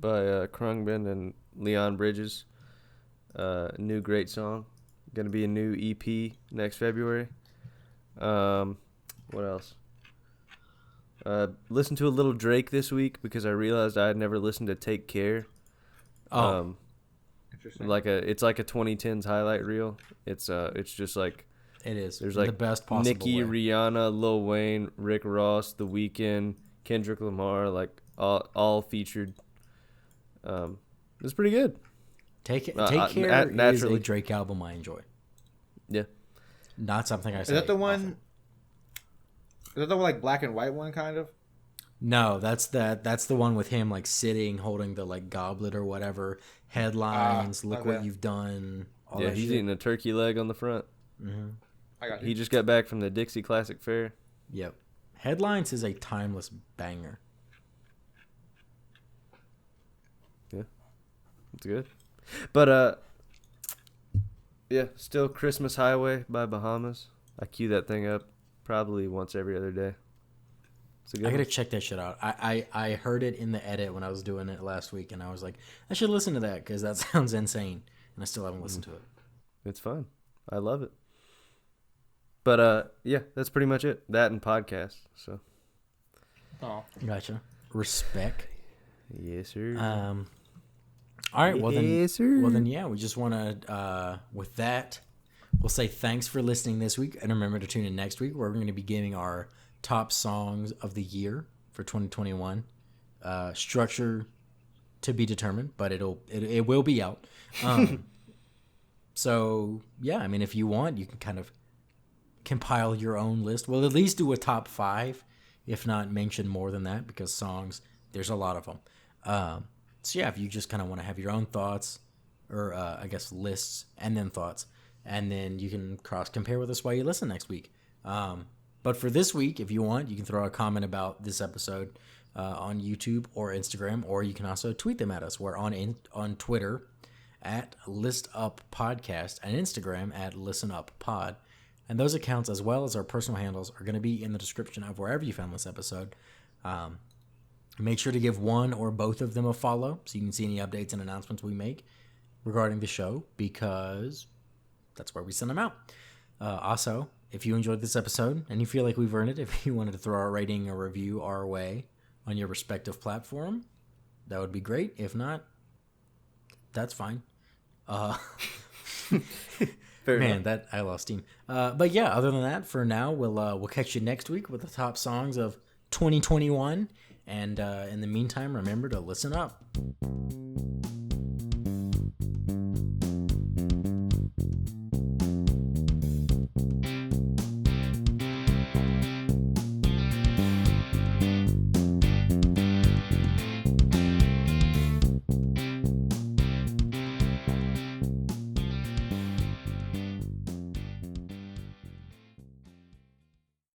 by Khruangbin and Leon Bridges. New great song. Gonna be a new EP next February. What else? Listened to a little Drake this week because I realized I had never listened to Take Care. Interesting. It's like a 2010s highlight reel. It's just like It is. there's like the best possible Nicki, way. Rihanna, Lil Wayne, Rick Ross, The Weeknd, Kendrick Lamar, like all featured. It's pretty good. Take Care is naturally. a Drake album I enjoy. Yeah. Not something I say. Is that the one? often. Is that the like black and white one, kind of? No, that's the one with him like sitting holding the like goblet or whatever. Headlines, look what okay. you've done. All Yeah, that he's shit. eating a turkey leg on the front. Mm-hmm. I got you. He just got back from the Dixie Classic Fair. Yep. Headlines is a timeless banger. It's good. But yeah, still Christmas Highway by Bahamas. I cue that thing up probably once every other day. It's a good I gotta one. check that shit out. I heard it in the edit when I was doing it last week, and I was like, I should listen to that because that sounds insane, and I still haven't listened to it. It's fun. I love it. But yeah, that's pretty much it. That and podcasts. So Oh. Gotcha. Respect. yes, sir. All right. Well Yes, sir. then, yeah. We just want to, with that, we'll say thanks for listening this week, and remember to tune in next week where we're going to be giving our top songs of the year for 2021. Structure to be determined, but it will be out. So yeah, I mean, if you want, you can kind of compile your own list. We'll at least do a top 5, if not mention more than that, because songs, there's a lot of them. So yeah, if you just kind of want to have your own thoughts, or I guess lists and then thoughts, and then you can cross compare with us while you listen next week. But for this week, if you want, you can throw a comment about this episode on YouTube or Instagram, or you can also tweet them at us. We're on Twitter at ListUpPodcast and Instagram at ListenUpPod. And those accounts, as well as our personal handles, are going to be in the description of wherever you found this episode. Make sure to give one or both of them a follow so you can see any updates and announcements we make regarding the show, because that's where we send them out. Also, if you enjoyed this episode and you feel like we've earned it, if you wanted to throw a rating or review our way on your respective platform, that would be great. If not, that's fine. Fair Man, enough. that I lost steam. But yeah, other than that, for now, we'll catch you next week with the top songs of 2021. And in the meantime, remember to listen up.